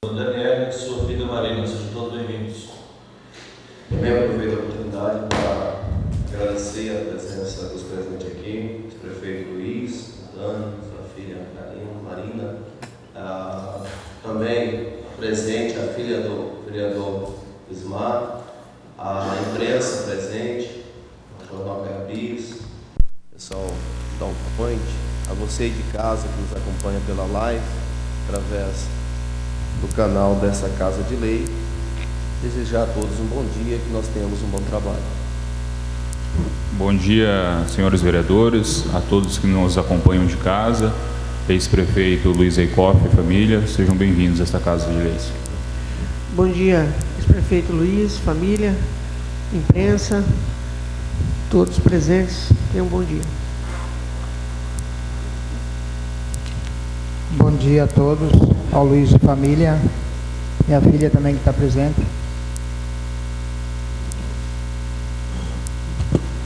Daniel e sua filha Marina, sejam todos bem-vindos. Também aproveito a oportunidade para agradecer a presença dos presentes aqui, o prefeito Luiz, Dani, sua filha Marina, também presente a filha do vereador Ismar, a imprensa presente, o jornal Gabis, pessoal da Point, a você de casa que nos acompanha pela live, através do canal dessa Casa de Lei. Desejar a todos um bom dia, que nós tenhamos um bom trabalho. Bom dia, senhores vereadores, a todos que nos acompanham de casa, ex-prefeito Luiz Eicoff e família, sejam bem-vindos a esta Casa de Leis. Bom dia, ex-prefeito Luiz, família, imprensa, todos presentes, tenham um bom dia. Bom dia a todos, ao Luiz e família, minha filha também que está presente.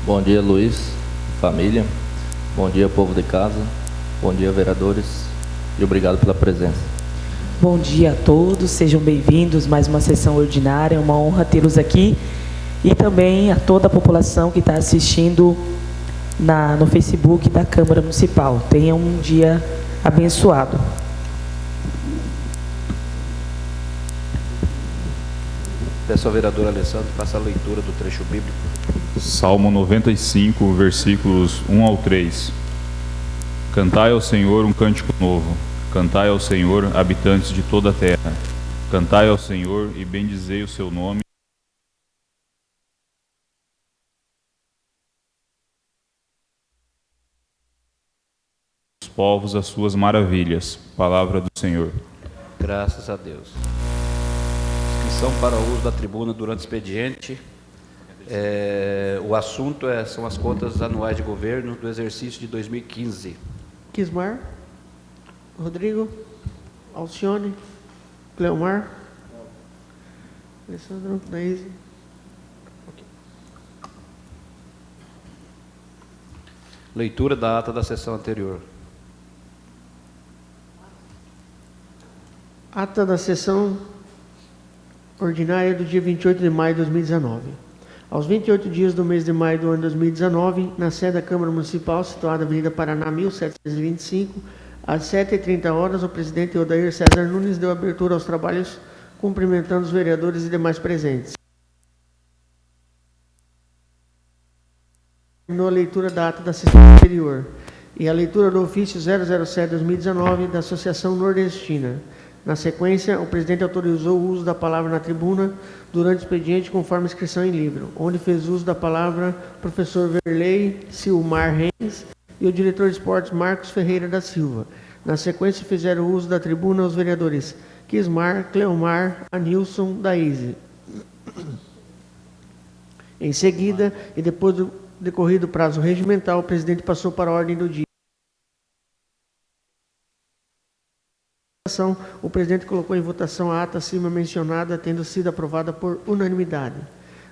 Bom dia, Luiz, família, bom dia, povo de casa, bom dia, vereadores, e obrigado pela presença. Bom dia a todos, sejam bem-vindos, mais uma sessão ordinária, é uma honra tê-los aqui, e também a toda a população que está assistindo no Facebook da Câmara Municipal. Tenham um dia abençoado. Peço ao vereador Alessandro que faça a leitura do trecho bíblico. Salmo 95, versículos 1 ao 3. Cantai ao Senhor um cântico novo, cantai ao Senhor, habitantes de toda a terra. Cantai ao Senhor e bendizei o seu nome. Os povos as suas maravilhas. Palavra do Senhor. Graças a Deus. Inscrição para o uso da tribuna durante o expediente. O assunto são as contas anuais de governo do exercício de 2015. Kismar, Rodrigo, Alcione, Cleomar, Alessandro, Daíse. Leitura da ata da sessão anterior. Ata da sessão ordinária do dia 28 de maio de 2019. Aos 28 dias do mês de maio do ano 2019, na sede da Câmara Municipal, situada na Avenida Paraná, 1725, às 7h30, o presidente Odair César Nunes deu abertura aos trabalhos, cumprimentando os vereadores e demais presentes. Terminou a leitura da ata da sessão anterior e a leitura do ofício 007/2019 da Associação Nordestina. Na sequência, o presidente autorizou o uso da palavra na tribuna durante o expediente conforme inscrição em livro, onde fez uso da palavra o professor Verley Silmar Reis e o diretor de esportes Marcos Ferreira da Silva. Na sequência, fizeram uso da tribuna os vereadores Kismar, Cleomar, Anilson, Daíse. Em seguida, e depois do decorrido prazo regimental, o presidente passou para a ordem do dia. O presidente colocou em votação a ata acima mencionada, tendo sido aprovada por unanimidade.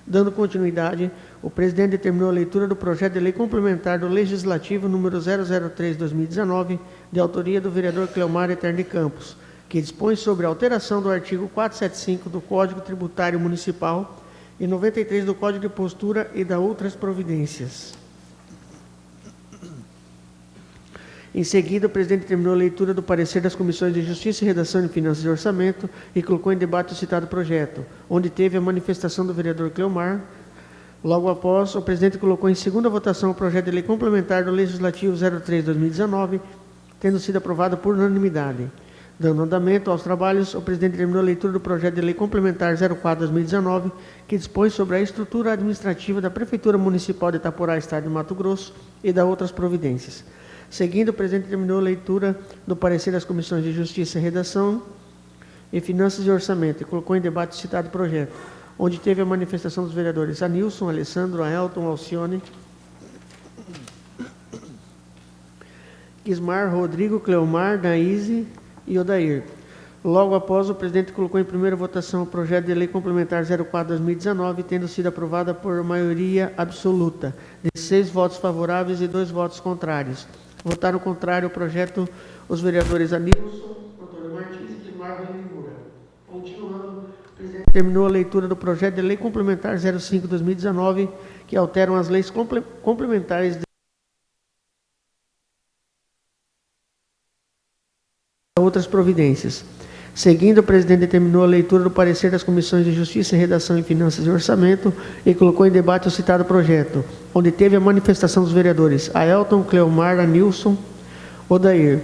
Dando continuidade, o presidente determinou a leitura do projeto de lei complementar do Legislativo número 003/2019, de autoria do vereador Cleomar Eterno de Campos, que dispõe sobre a alteração do artigo 475 do Código Tributário Municipal e 93 do Código de Postura e da outras providências. Em seguida, o presidente terminou a leitura do parecer das comissões de Justiça, Redação de Finanças e Orçamento e colocou em debate o citado projeto, onde teve a manifestação do vereador Cleomar. Logo após, o presidente colocou em segunda votação o projeto de lei complementar do Legislativo 03/2019, tendo sido aprovado por unanimidade. Dando andamento aos trabalhos, o presidente terminou a leitura do projeto de lei complementar 04/2019, que dispõe sobre a estrutura administrativa da Prefeitura Municipal de Itaporá, Estado de Mato Grosso, e da outras providências. Seguindo, o presidente terminou a leitura do parecer das comissões de Justiça, Redação e Finanças e Orçamento e colocou em debate o citado projeto, onde teve a manifestação dos vereadores Anilson, Alessandro, Aelton, Alcione, Kismar, Rodrigo, Cleomar, Daíse e Odair. Logo após, o presidente colocou em primeira votação o projeto de lei complementar 04/2019, tendo sido aprovada por maioria absoluta, de 6 votos favoráveis e 2 votos contrários. Votaram contrário ao projeto os vereadores Anilson, Antônio Martins e Kismar Rodrigo. terminou a leitura do projeto de lei complementar 05/2019, que alteram as leis complementares de outras providências. Seguindo, o presidente determinou a leitura do parecer das comissões de Justiça, Redação e Finanças e Orçamento e colocou em debate o citado projeto, onde teve a manifestação dos vereadores Aelton, Cleomar, Anilson, Odair.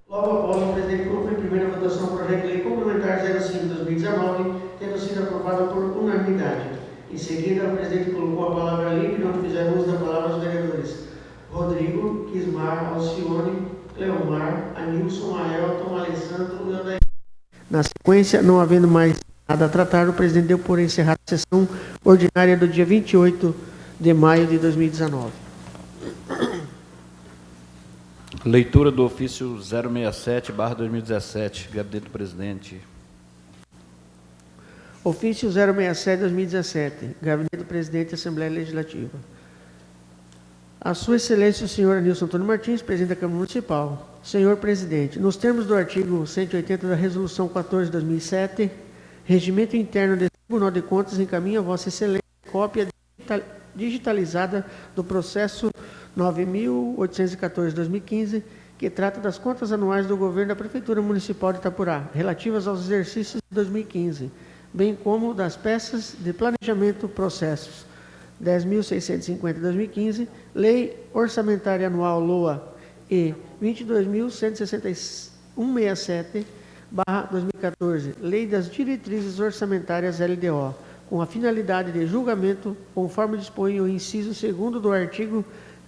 Logo após, o presidente colocou em primeira votação o projeto de lei complementar 05/2019, tendo sido aprovado por unanimidade. Em seguida, o presidente colocou a palavra livre, onde fizeram uso da palavra os vereadores Rodrigo, Quismar, Alcione, Cleomar, Anilson, Aelton, Alessandro e Odair. Na sequência, não havendo mais nada a tratar, o presidente deu por encerrada a sessão ordinária do dia 28 de maio de 2019. Leitura do ofício 067/2017, gabinete do presidente. Ofício 067/2017, gabinete do presidente da Assembleia Legislativa. A Sua Excelência, o senhor Anilson Antônio Martins, presidente da Câmara Municipal. Senhor presidente, nos termos do artigo 180 da Resolução 14/2007, Regimento Interno do Tribunal de Contas encaminha a Vossa Excelência cópia digitalizada do processo 9.814/2015, que trata das contas anuais do governo da Prefeitura Municipal de Itapurá, relativas aos exercícios de 2015, bem como das peças de planejamento processos 10.650/2015, Lei Orçamentária Anual LOA e 22.167/2014, Lei das Diretrizes Orçamentárias LDO, com a finalidade de julgamento, conforme dispõe o inciso 2º do artigo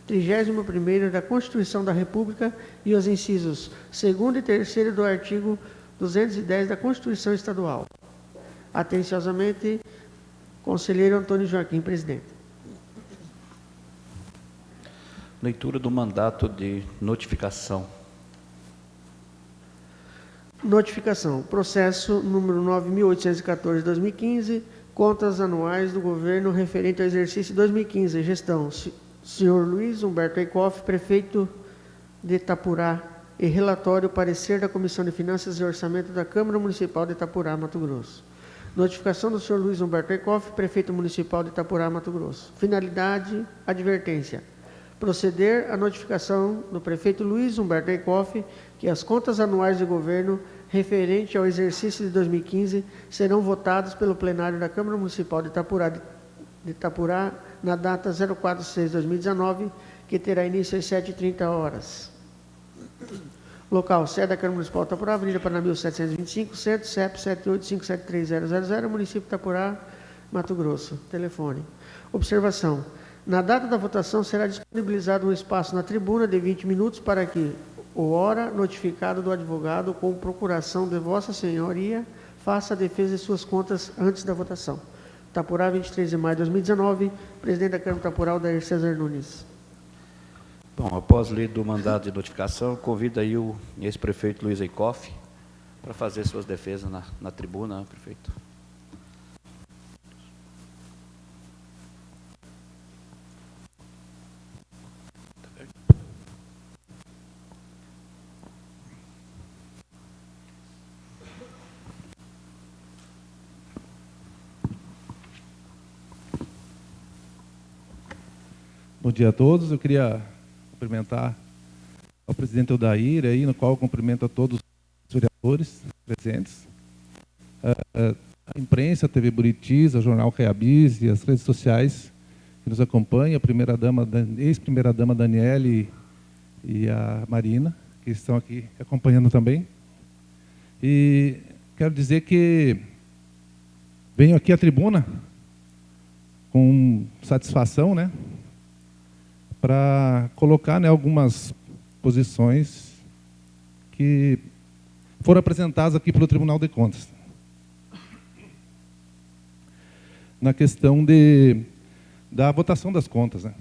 31º da Constituição da República e os incisos 2º e 3º do artigo 210 da Constituição Estadual. Atenciosamente, conselheiro Antônio Joaquim, presidente. Leitura do mandato de notificação. Notificação. Processo número 9.814/2015, contas anuais do governo referente ao exercício 2015, gestão. Senhor Luiz Humberto Eikoff, prefeito de Itapurá, e relatório parecer da Comissão de Finanças e Orçamento da Câmara Municipal de Itapurá, Mato Grosso. Notificação do senhor Luiz Humberto Eikoff, prefeito municipal de Itapurá, Mato Grosso. Finalidade, advertência. Proceder à notificação do prefeito Luiz Humberto Eikoff que as contas anuais de governo referente ao exercício de 2015 serão votadas pelo plenário da Câmara Municipal de Itapurá na data 04/6/2019, que terá início às 7h30. Local: sede da Câmara Municipal de Itapurá, Avenida Paraná 1725, Centro, CEP 78573000, município de Itapurá, Mato Grosso. Telefone. Observação: na data da votação será disponibilizado um espaço na tribuna de 20 minutos para que o ora notificado do advogado com procuração de Vossa Senhoria faça a defesa de suas contas antes da votação. Itapurá, 23 de maio de 2019, presidente da Câmara de Itapurá, Odair César Nunes. Bom, após lido o mandato de notificação, convido aí o ex-prefeito Luiz Eikoff para fazer suas defesas na tribuna, prefeito. Bom dia a todos. Eu queria cumprimentar ao presidente Odair, aí, no qual eu cumprimento a todos os vereadores presentes, a imprensa, a TV Buritis, o jornal Caiabis e as redes sociais que nos acompanham, a ex-primeira-dama Daniele e a Marina, que estão aqui acompanhando também. E quero dizer que venho aqui à tribuna com satisfação, né, para colocar, né, algumas posições que foram apresentadas aqui pelo Tribunal de Contas. Na questão da votação das contas, né?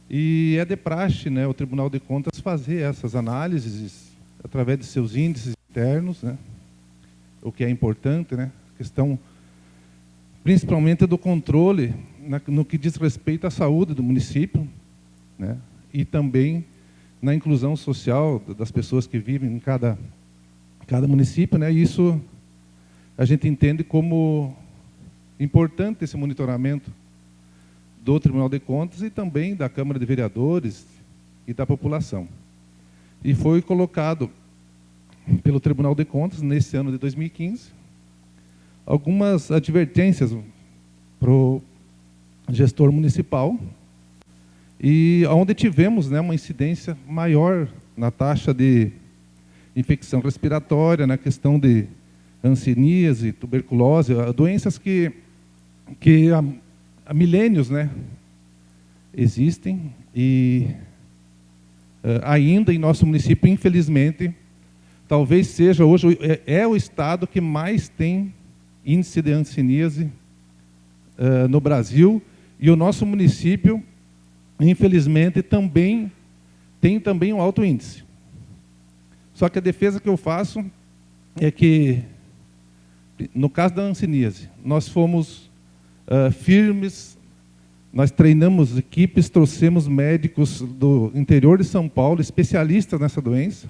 E é de praxe, né, o Tribunal de Contas fazer essas análises através de seus índices internos, né, o que é importante, né, questão principalmente do controle no que diz respeito à saúde do município, né, e também na inclusão social das pessoas que vivem em cada município, né, e isso a gente entende como importante esse monitoramento do Tribunal de Contas e também da Câmara de Vereadores e da população. E foi colocado pelo Tribunal de Contas, nesse ano de 2015, algumas advertências para o gestor municipal, e onde tivemos, né, uma incidência maior na taxa de infecção respiratória, na questão de hanseníase, tuberculose, doenças que há milênios, né, existem, e ainda em nosso município, infelizmente, talvez seja hoje, é o estado que mais tem índice de hanseníase no Brasil, e o nosso município, infelizmente, também tem um alto índice. Só que a defesa que eu faço é que, no caso da hanseníase, nós fomos firmes, nós treinamos equipes, trouxemos médicos do interior de São Paulo, especialistas nessa doença,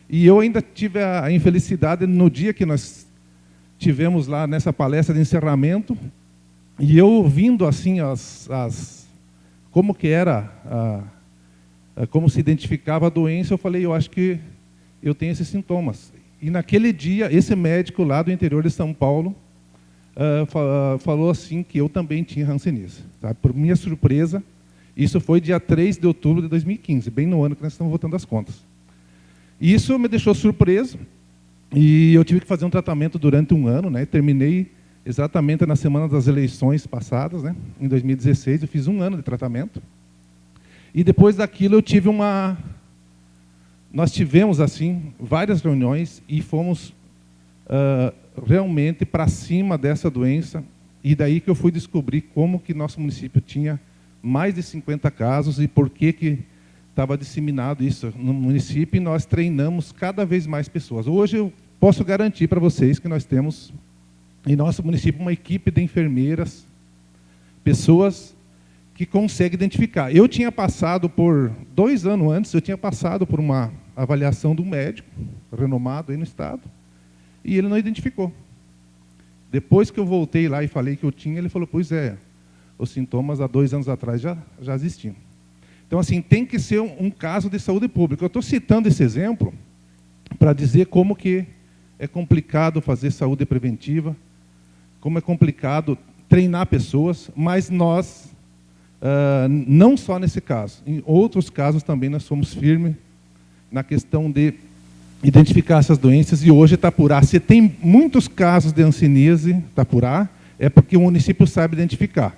e eu ainda tive a infelicidade, no dia que nós tivemos lá nessa palestra de encerramento, e eu ouvindo assim como que era, como se identificava a doença, eu falei, eu acho que eu tenho esses sintomas. E naquele dia, esse médico lá do interior de São Paulo falou assim que eu também tinha hanseníase. Tá? Por minha surpresa, isso foi dia 3 de outubro de 2015, bem no ano que nós estamos votando as contas. Isso me deixou surpreso, e eu tive que fazer um tratamento durante um ano, né? Terminei exatamente na semana das eleições passadas, né? Em 2016, eu fiz um ano de tratamento. E depois daquilo eu tive nós tivemos assim várias reuniões e fomos realmente para cima dessa doença, e daí que eu fui descobrir como que nosso município tinha mais de 50 casos e por que estava disseminado isso no município, e nós treinamos cada vez mais pessoas. Hoje eu posso garantir para vocês que nós temos em nosso município uma equipe de enfermeiras, pessoas que conseguem identificar. Eu tinha passado por, 2 anos antes, eu tinha passado por uma avaliação do médico, renomado aí no estado, e ele não identificou. Depois que eu voltei lá e falei que eu tinha, ele falou, pois é, os sintomas há 2 anos atrás já existiam. Então, assim, tem que ser um caso de saúde pública. Eu estou citando esse exemplo para dizer como que é complicado fazer saúde preventiva, como é complicado treinar pessoas, mas nós, não só nesse caso, em outros casos também nós somos firmes na questão de identificar essas doenças, e hoje Itapurá, se tem muitos casos de hanseníase, Itapurá, é porque o município sabe identificar.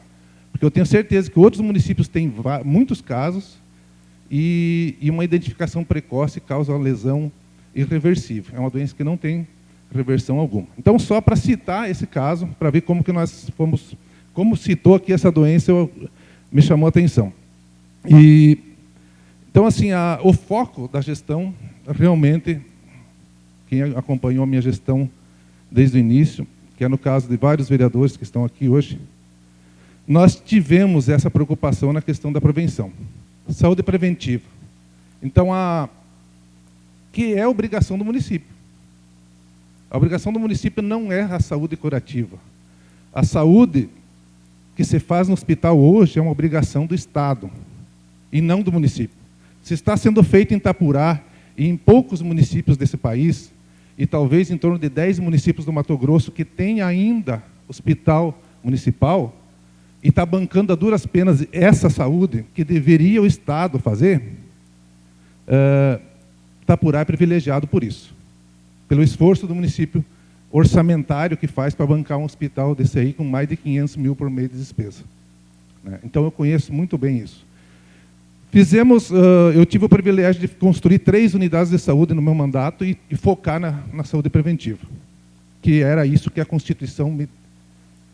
Porque eu tenho certeza que outros municípios têm muitos casos e uma identificação precoce causa uma lesão irreversível. É uma doença que não tem reversão alguma. Então, só para citar esse caso, para ver como que nós fomos, como citou aqui essa doença, me chamou a atenção. Então, assim, o foco da gestão, realmente, quem acompanhou a minha gestão desde o início, que é no caso de vários vereadores que estão aqui hoje, nós tivemos essa preocupação na questão da prevenção. Saúde preventiva. Então, que é a obrigação do município. A obrigação do município não é a saúde curativa. A saúde que se faz no hospital hoje é uma obrigação do Estado e não do município. Se está sendo feito em Itapurá e em poucos municípios desse país, e talvez em torno de 10 municípios do Mato Grosso que tem ainda hospital municipal, e está bancando a duras penas essa saúde que deveria o Estado fazer, Itapurá é privilegiado por isso, pelo esforço do município orçamentário que faz para bancar um hospital desse aí com mais de 500 mil por mês de despesa. Então eu conheço muito bem isso. Eu tive o privilégio de construir 3 unidades de saúde no meu mandato e focar na saúde preventiva, que era isso que a Constituição me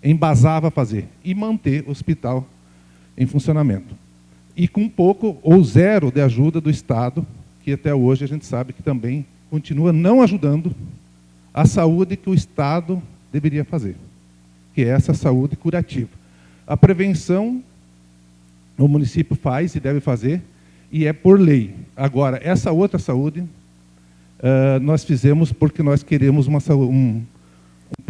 embasava a fazer, e manter o hospital em funcionamento. E com pouco ou zero de ajuda do Estado, que até hoje a gente sabe que também continua não ajudando a saúde que o Estado deveria fazer, que é essa saúde curativa. A prevenção, o município faz e deve fazer, e é por lei. Agora, essa outra saúde, nós fizemos porque nós queremos um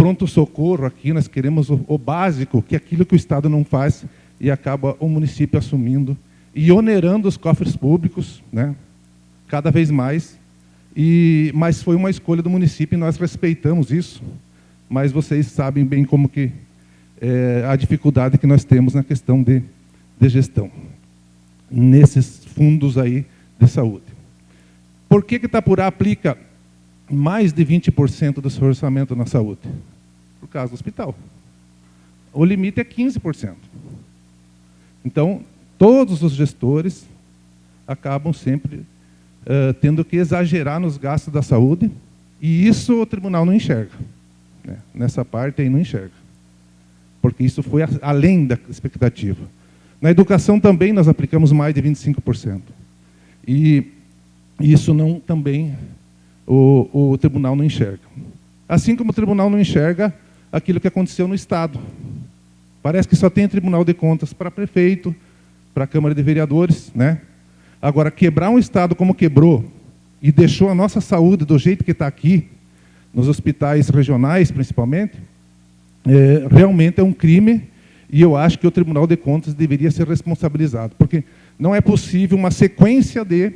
pronto-socorro aqui, nós queremos o básico, que é aquilo que o Estado não faz, e acaba o município assumindo e onerando os cofres públicos, né, cada vez mais. Mas foi uma escolha do município e nós respeitamos isso, mas vocês sabem bem como que a dificuldade que nós temos na questão de gestão, nesses fundos aí de saúde. Por que Itapurá aplica mais de 20% do seu orçamento na saúde? Por causa do hospital. O limite é 15%. Então, todos os gestores acabam sempre tendo que exagerar nos gastos da saúde, e isso o tribunal não enxerga, né? Nessa parte aí não enxerga, porque isso foi além da expectativa. Na educação também nós aplicamos mais de 25%. E isso não também o tribunal não enxerga. Assim como o tribunal não enxerga aquilo que aconteceu no Estado. Parece que só tem Tribunal de Contas para prefeito, para a Câmara de Vereadores, né? Agora, quebrar um Estado como quebrou e deixou a nossa saúde do jeito que está aqui, nos hospitais regionais principalmente, realmente é um crime, e eu acho que o Tribunal de Contas deveria ser responsabilizado, porque não é possível uma sequência de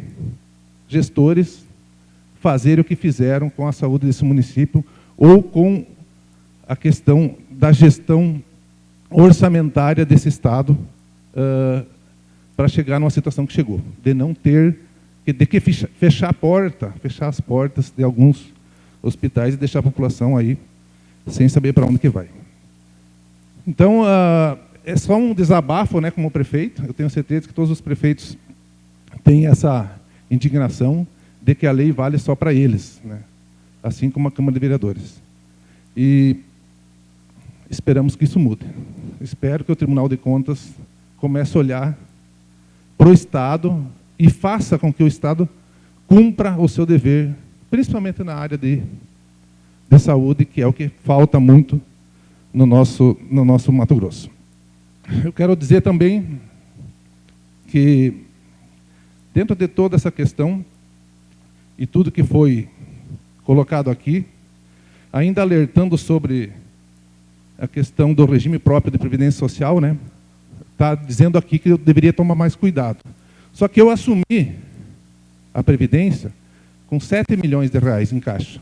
gestores fazer o que fizeram com a saúde desse município ou com a questão da gestão orçamentária desse Estado para chegar numa situação que chegou, de não ter, de que fechar as portas de alguns hospitais e deixar a população aí sem saber para onde que vai. Então, é só um desabafo, né, como prefeito. Eu tenho certeza que todos os prefeitos têm essa indignação de que a lei vale só para eles, né? Assim como a Câmara de Vereadores. E esperamos que isso mude. Espero que o Tribunal de Contas comece a olhar para o Estado e faça com que o Estado cumpra o seu dever, principalmente na área de saúde, que é o que falta muito no nosso Mato Grosso. Eu quero dizer também que, dentro de toda essa questão e tudo que foi colocado aqui, ainda alertando sobre a questão do regime próprio de previdência social, né? Está dizendo aqui que eu deveria tomar mais cuidado. Só que eu assumi a Previdência com 7 milhões de reais em caixa.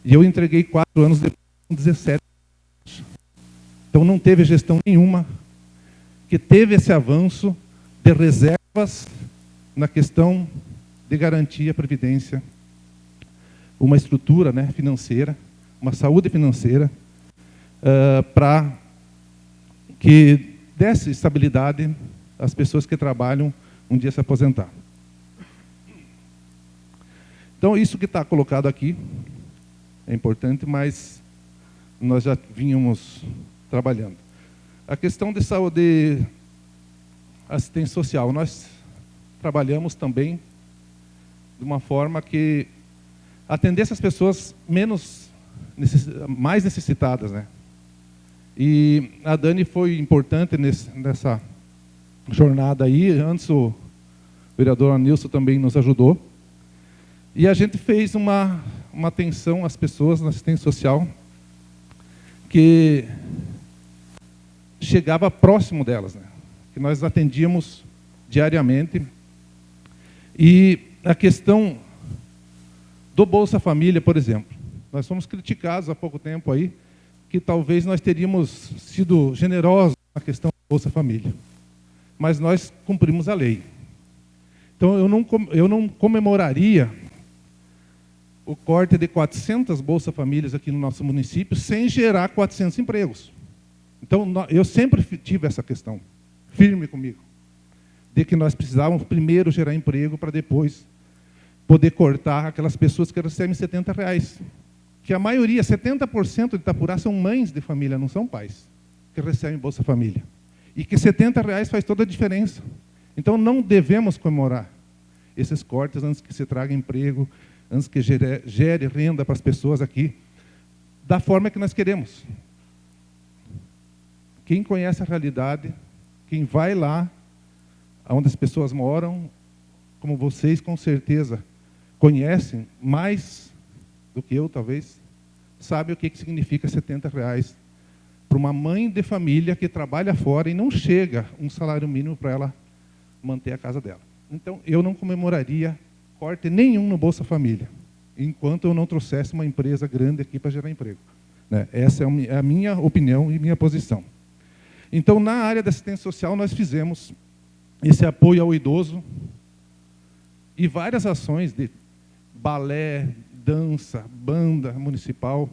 E eu entreguei 4 anos depois com 17. Então não teve gestão nenhuma que teve esse avanço de reservas na questão de garantir a Previdência, uma estrutura, né, financeira, uma saúde financeira, para que desse estabilidade às pessoas que trabalham um dia se aposentar. Então, isso que está colocado aqui é importante, mas nós já vínhamos trabalhando. A questão de saúde, assistência social, nós trabalhamos também de uma forma que atendesse as pessoas mais necessitadas, né? E a Dani foi importante nessa jornada aí. Antes o vereador Anilson também nos ajudou. E a gente fez uma atenção às pessoas na assistência social que chegava próximo delas, né? Que nós atendíamos diariamente. E a questão do Bolsa Família, por exemplo. Nós fomos criticados há pouco tempo aí, que talvez nós teríamos sido generosos na questão do Bolsa Família. Mas nós cumprimos a lei. Então, eu não comemoraria o corte de 400 Bolsa Famílias aqui no nosso município sem gerar 400 empregos. Então, eu sempre tive essa questão, firme comigo, de que nós precisávamos primeiro gerar emprego para depois poder cortar aquelas pessoas que recebem R$70. Que a maioria, 70% de Itapurá, são mães de família, não são pais, que recebem Bolsa Família. E que R$70 faz toda a diferença. Então, não devemos comemorar esses cortes antes que se traga emprego, antes que gere renda para as pessoas aqui, da forma que nós queremos. Quem conhece a realidade, quem vai lá, onde as pessoas moram, como vocês com certeza conhecem, mais do que eu talvez, sabe o que significa R$70 para uma mãe de família que trabalha fora e não chega um salário mínimo para ela manter a casa dela. Então, eu não comemoraria corte nenhum no Bolsa Família, enquanto eu não trouxesse uma empresa grande aqui para gerar emprego. Né? Essa é a minha opinião e minha posição. Então, na área da assistência social, nós fizemos esse apoio ao idoso e várias ações de balé, dança, banda municipal,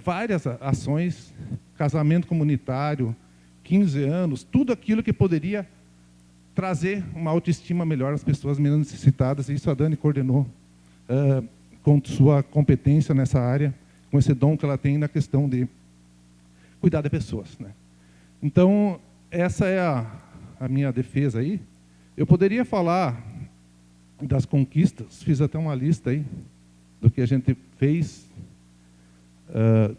várias ações, casamento comunitário, 15 anos, tudo aquilo que poderia trazer uma autoestima melhor às pessoas menos necessitadas. E isso a Dani coordenou com sua competência nessa área, com esse dom que ela tem na questão de cuidar de pessoas. Né? Então, essa é a minha defesa aí. Eu poderia falar das conquistas, fiz até uma lista aí do que a gente fez,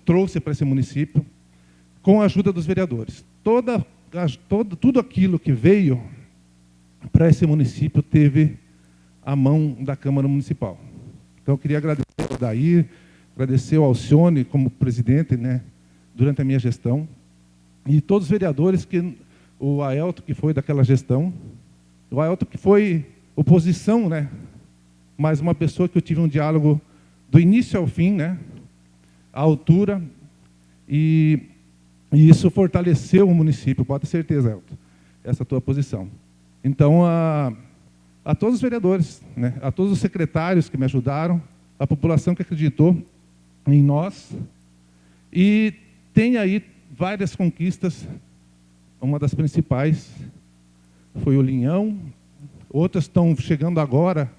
trouxe para esse município, com a ajuda dos vereadores. Tudo aquilo que veio para esse município teve a mão da Câmara Municipal. Então, eu queria agradecer ao Dair, agradecer ao Alcione como presidente, né, durante a minha gestão, e todos os vereadores, o Aelto, que foi daquela gestão, o Aelto, que foi oposição, né, mas uma pessoa que eu tive um diálogo do início ao fim, né, à altura, e isso fortaleceu o município, pode ter certeza, Aelto, essa tua posição. Então, a todos os vereadores, né, a todos os secretários que me ajudaram, a população que acreditou em nós, e tem aí várias conquistas. Uma das principais foi o Linhão, outras estão chegando agora,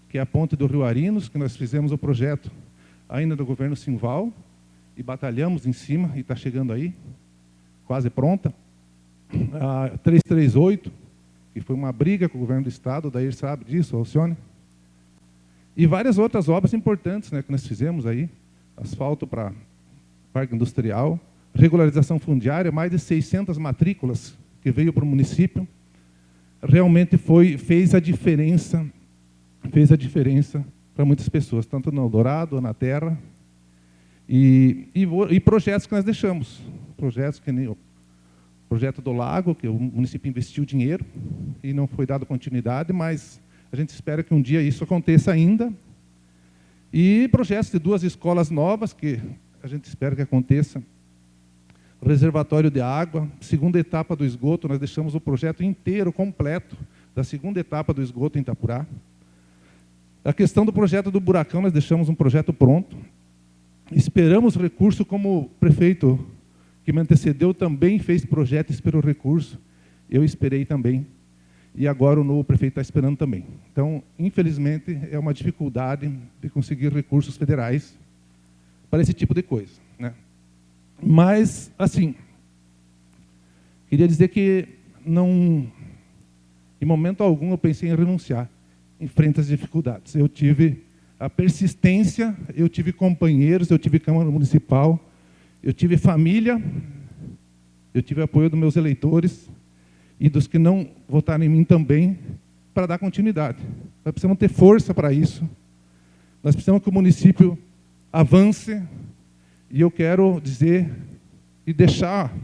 que é a ponte do Rio Arinos, que nós fizemos o projeto ainda do governo Simval, e batalhamos em cima, e está chegando aí, quase pronta. A 338, que foi uma briga com o governo do Estado, o Dair sabe disso, Alcione. E várias outras obras importantes, né, que nós fizemos aí, asfalto para Parque Industrial, regularização fundiária, mais de 600 matrículas que veio para o município. Realmente fez a diferença para muitas pessoas, tanto no Eldorado, na Terra, e projetos que nós deixamos, projetos que nem o projeto do Lago, que o município investiu dinheiro e não foi dado continuidade, mas a gente espera que um dia isso aconteça ainda. E projetos de 2 escolas novas, que a gente espera que aconteça. Reservatório de água, segunda etapa do esgoto, nós deixamos o projeto inteiro, completo, da segunda etapa do esgoto em Itapurá. A questão do projeto do buracão, nós deixamos um projeto pronto. Esperamos recurso, como o prefeito que me antecedeu também fez projeto e esperou recurso. Eu esperei também. E agora o novo prefeito está esperando também. Então, infelizmente, é uma dificuldade de conseguir recursos federais para esse tipo de coisa, né? Mas, assim, queria dizer que não, em momento algum eu pensei em renunciar em frente às dificuldades. Eu tive a persistência, eu tive companheiros, eu tive Câmara Municipal, eu tive família, eu tive apoio dos meus eleitores e dos que não votaram em mim também, para dar continuidade. Nós precisamos ter força para isso. Nós precisamos que o município avance. E eu quero dizer e deixar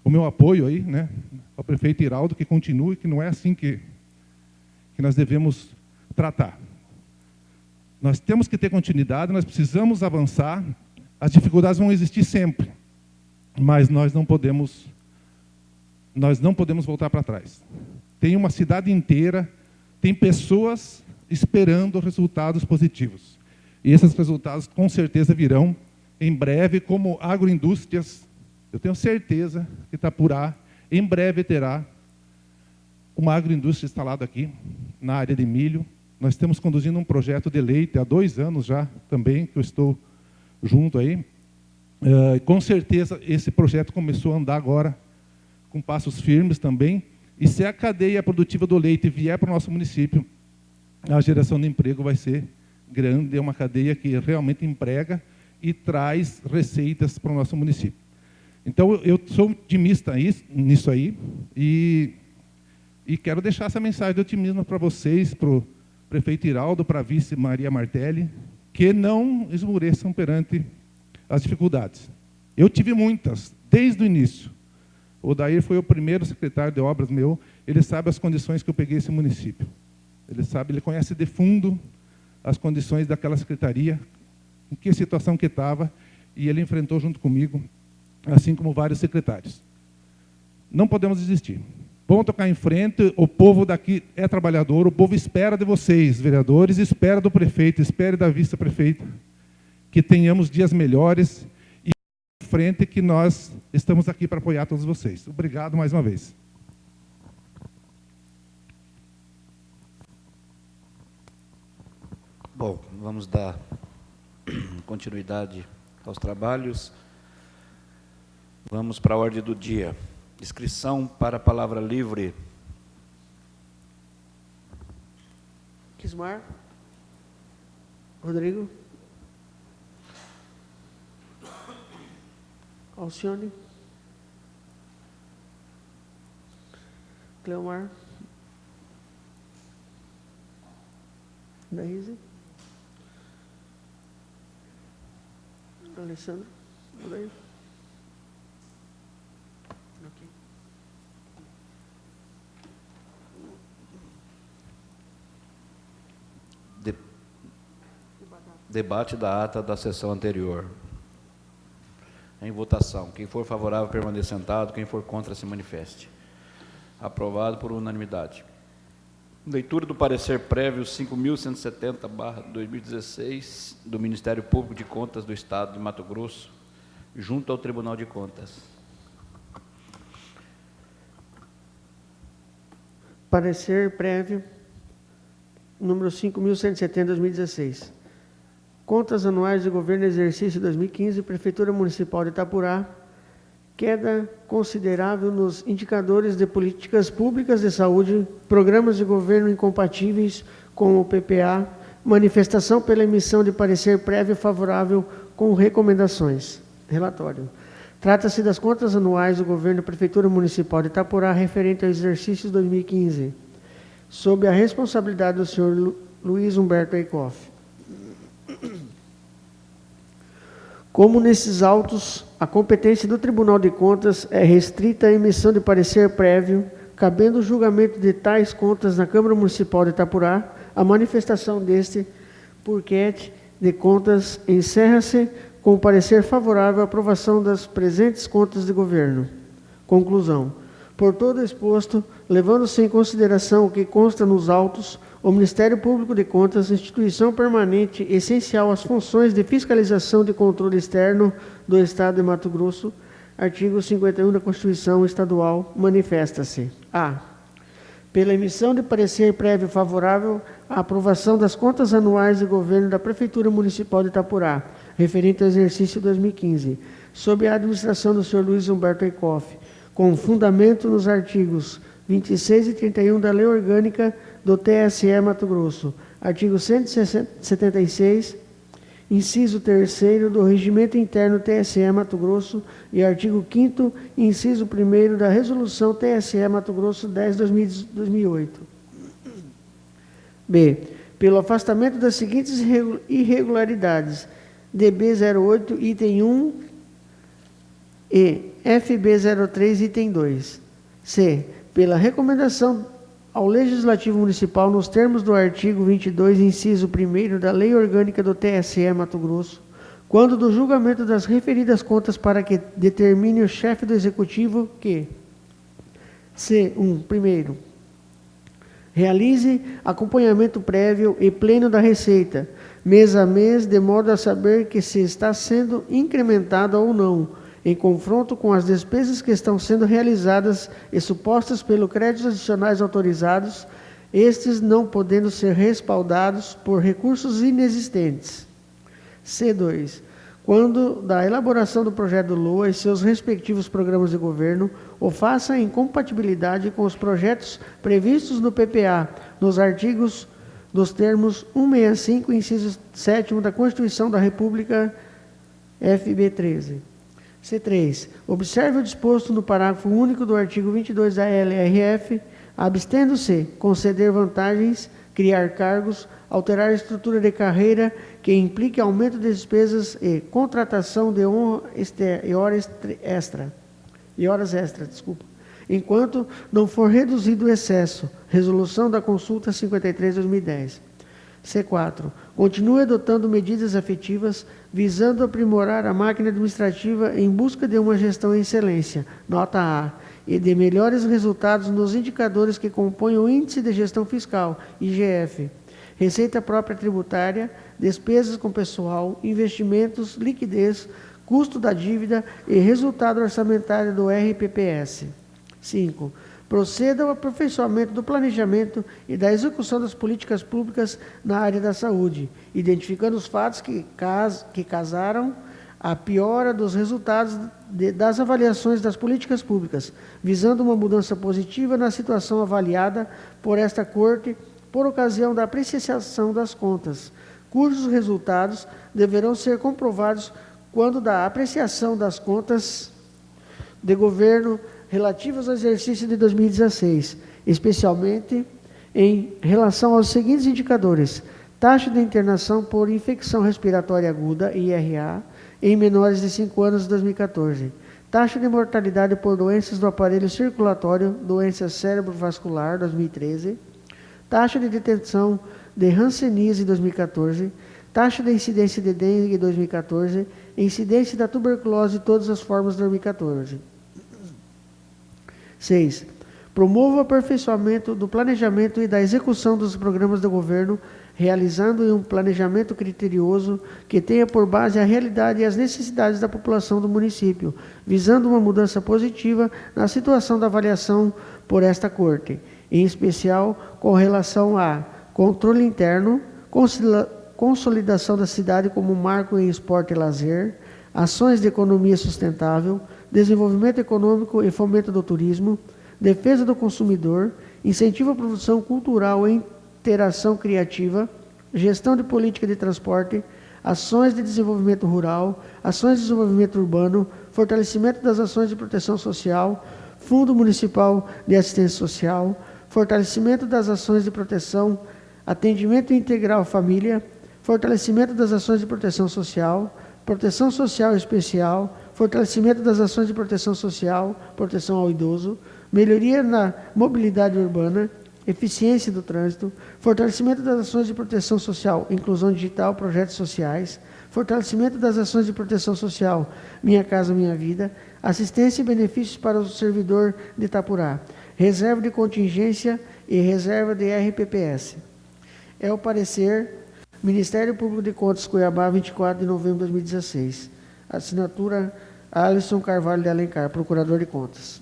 o meu apoio aí, né, ao prefeito Iraldo, que continue, que não é assim que nós devemos tratar. Nós temos que ter continuidade, nós precisamos avançar. As dificuldades vão existir sempre, mas nós não podemos voltar para trás. Tem uma cidade inteira, tem pessoas esperando resultados positivos. E esses resultados com certeza virão em breve, como agroindústrias. Eu tenho certeza que Itapurá em breve terá uma agroindústria instalada aqui, na área de milho. Nós estamos conduzindo um projeto de leite há 2 anos já, também, que eu estou junto aí. Com certeza, esse projeto começou a andar agora, com passos firmes também. E se a cadeia produtiva do leite vier para o nosso município, a geração de emprego vai ser grande. É uma cadeia que realmente emprega e traz receitas para o nosso município. Então, eu sou otimista nisso aí, e quero deixar essa mensagem de otimismo para vocês, para o prefeito Iraldo, para a vice Maria Martelli, que não esmoreçam perante as dificuldades. Eu tive muitas, desde o início. O Odair foi o primeiro secretário de obras meu, ele sabe as condições que eu peguei esse município. Ele sabe, ele conhece de fundo as condições daquela secretaria, em que situação que estava, e ele enfrentou junto comigo, assim como vários secretários. Não podemos desistir. Vamos tocar em frente, o povo daqui é trabalhador, o povo espera de vocês, vereadores, espera do prefeito, espera da vice-prefeita, que tenhamos dias melhores e em frente que nós estamos aqui para apoiar todos vocês. Obrigado mais uma vez. Bom, vamos dar continuidade aos trabalhos. Vamos para a ordem do dia. Inscrição para a palavra livre. Kismar. Rodrigo. Alcione. Cleomar. Daíse. Alessandro. Odair. Ok. Debate da ata da sessão anterior. Em votação. Quem for favorável, permaneça sentado. Quem for contra, se manifeste. Aprovado por unanimidade. Leitura do parecer prévio 5.170/2016 do Ministério Público de Contas do Estado de Mato Grosso, junto ao Tribunal de Contas. Parecer prévio número 5.170/2016. Contas anuais de governo exercício 2015, Prefeitura Municipal de Itapurá. Queda considerável nos indicadores de políticas públicas de saúde, programas de governo incompatíveis com o PPA, manifestação pela emissão de parecer prévio favorável com recomendações. Relatório. Trata-se das contas anuais do governo da Prefeitura Municipal de Itapurá referente ao exercício 2015, sob a responsabilidade do senhor Luiz Humberto Eicoff. Como nesses autos, a competência do Tribunal de Contas é restrita à emissão de parecer prévio, cabendo o julgamento de tais contas na Câmara Municipal de Itapurá, a manifestação deste porquete de contas encerra-se com o parecer favorável à aprovação das presentes contas de governo. Conclusão. Por todo exposto, levando-se em consideração o que consta nos autos, o Ministério Público de Contas, instituição permanente essencial às funções de fiscalização e controle externo do Estado de Mato Grosso, artigo 51 da Constituição Estadual, manifesta-se: a. Pela emissão de parecer prévio favorável à aprovação das contas anuais de governo da Prefeitura Municipal de Itapurá, referente ao exercício 2015, sob a administração do senhor Luiz Humberto Eicoff, com fundamento nos artigos 26 e 31 da Lei Orgânica do TSE Mato Grosso, artigo 176, inciso 3º do Regimento Interno TSE Mato Grosso e artigo 5º, inciso 1º da Resolução TSE Mato Grosso 10/2008. B. Pelo afastamento das seguintes irregularidades: DB 08, item 1 e FB 03, item 2. C. Pela recomendação ao Legislativo Municipal, nos termos do artigo 22, inciso 1º da Lei Orgânica do TSE Mato Grosso, quando do julgamento das referidas contas para que determine o chefe do Executivo que C1. Primeiro, realize acompanhamento prévio e pleno da receita, mês a mês, de modo a saber que se está sendo incrementada ou não, em confronto com as despesas que estão sendo realizadas e supostas pelo créditos adicionais autorizados, estes não podendo ser respaldados por recursos inexistentes. C2. Quando da elaboração do projeto do LOA e seus respectivos programas de governo, o faça em compatibilidade com os projetos previstos no PPA, nos artigos dos termos 165, inciso 7º da Constituição da República, FB 13. C3. Observe o disposto no parágrafo único do artigo 22 da LRF, abstendo-se conceder vantagens criar cargos, alterar a estrutura de carreira que implique aumento de despesas e contratação de honra e horas extras, enquanto não for reduzido o excesso. Resolução da Consulta 53/2010. C4. Continue adotando medidas efetivas visando aprimorar a máquina administrativa em busca de uma gestão em excelência, nota A, e de melhores resultados nos indicadores que compõem o Índice de Gestão Fiscal, IGF, receita própria tributária, despesas com pessoal, investimentos, liquidez, custo da dívida e resultado orçamentário do RPPS. 5. Proceda ao aperfeiçoamento do planejamento e da execução das políticas públicas na área da saúde, identificando os fatos que causaram a piora dos resultados das avaliações das políticas públicas, visando uma mudança positiva na situação avaliada por esta Corte por ocasião da apreciação das contas, cujos resultados deverão ser comprovados quando da apreciação das contas de governo relativas ao exercício de 2016, especialmente em relação aos seguintes indicadores: taxa de internação por infecção respiratória aguda, IRA, em menores de 5 anos de 2014, taxa de mortalidade por doenças do aparelho circulatório, doença cerebrovascular, 2013, taxa de detenção de hanseníase, 2014, taxa de incidência de dengue, 2014, incidência da tuberculose de todas as formas, 2014. 6. Promova o aperfeiçoamento do planejamento e da execução dos programas do governo, realizando um planejamento criterioso que tenha por base a realidade e as necessidades da população do município, visando uma mudança positiva na situação da avaliação por esta Corte, em especial com relação a controle interno, consolidação da cidade como marco em esporte e lazer, ações de economia sustentável, desenvolvimento econômico e fomento do turismo, defesa do consumidor, incentivo à produção cultural e interação criativa, gestão de política de transporte, ações de desenvolvimento rural, ações de desenvolvimento urbano, fortalecimento das ações de proteção social, Fundo Municipal de Assistência Social, fortalecimento das ações de proteção, atendimento integral à família, fortalecimento das ações de proteção social especial, fortalecimento das ações de proteção social, proteção ao idoso, melhoria na mobilidade urbana, eficiência do trânsito, fortalecimento das ações de proteção social, inclusão digital, projetos sociais, fortalecimento das ações de proteção social, Minha Casa Minha Vida, assistência e benefícios para o servidor de Itapurá, reserva de contingência e reserva de RPPS. É o parecer Ministério Público de Contas, Cuiabá, 24 de novembro de 2016. Assinatura Alisson Carvalho de Alencar, Procurador de Contas.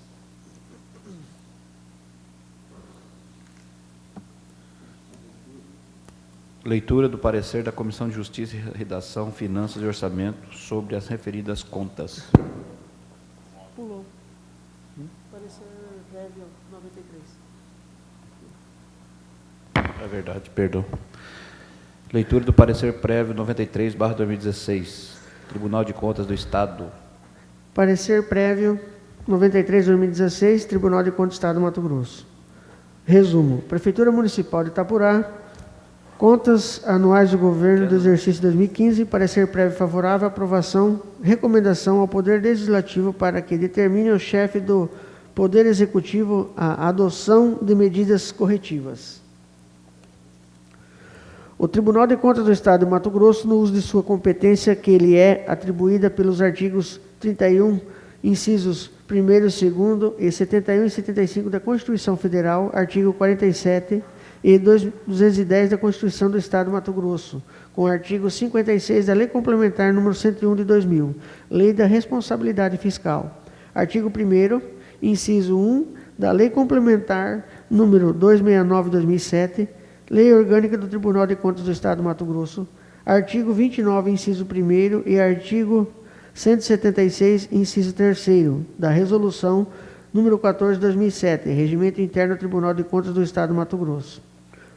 Leitura do parecer da Comissão de Justiça e Redação, Finanças e Orçamento sobre as referidas contas. Pulou. Parecer prévio 93. É verdade, perdão. Leitura do parecer prévio 93/2016, Tribunal de Contas do Estado. Parecer prévio 93/2016, Tribunal de Contas do Estado do Mato Grosso. Resumo. Prefeitura Municipal de Itapurá, contas anuais do governo do exercício 2015, parecer prévio favorável, aprovação, recomendação ao Poder Legislativo para que determine o chefe do Poder Executivo a adoção de medidas corretivas. O Tribunal de Contas do Estado de Mato Grosso, no uso de sua competência que lhe é atribuída pelos artigos 31, incisos 1º e 2º e 71 e 75 da Constituição Federal, artigo 47 e 210 da Constituição do Estado de Mato Grosso, com o artigo 56 da Lei Complementar número 101 de 2000, Lei da Responsabilidade Fiscal. Artigo 1º, inciso 1 da Lei Complementar número 269 de 2007, Lei Orgânica do Tribunal de Contas do Estado do Mato Grosso, artigo 29, inciso 1º e artigo 176, inciso 3º da Resolução número 14 de 2007, Regimento Interno do Tribunal de Contas do Estado do Mato Grosso.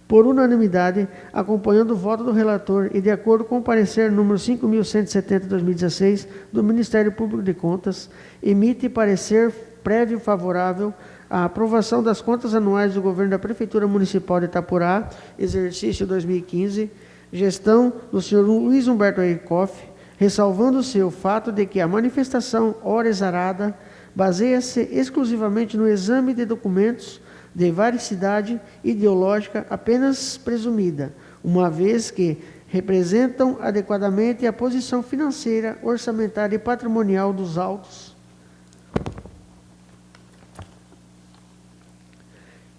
por unanimidade, acompanhando o voto do relator e de acordo com o parecer número 5.170/2016 do Ministério Público de Contas, emite parecer prévio favorável à aprovação das contas anuais do governo da Prefeitura Municipal de Itapurá, exercício 2015, gestão do senhor Luiz Humberto Eichhoff, ressalvando-se o fato de que a manifestação ora exarada baseia-se exclusivamente no exame de documentos de varicidade ideológica apenas presumida, uma vez que representam adequadamente a posição financeira, orçamentária e patrimonial dos autos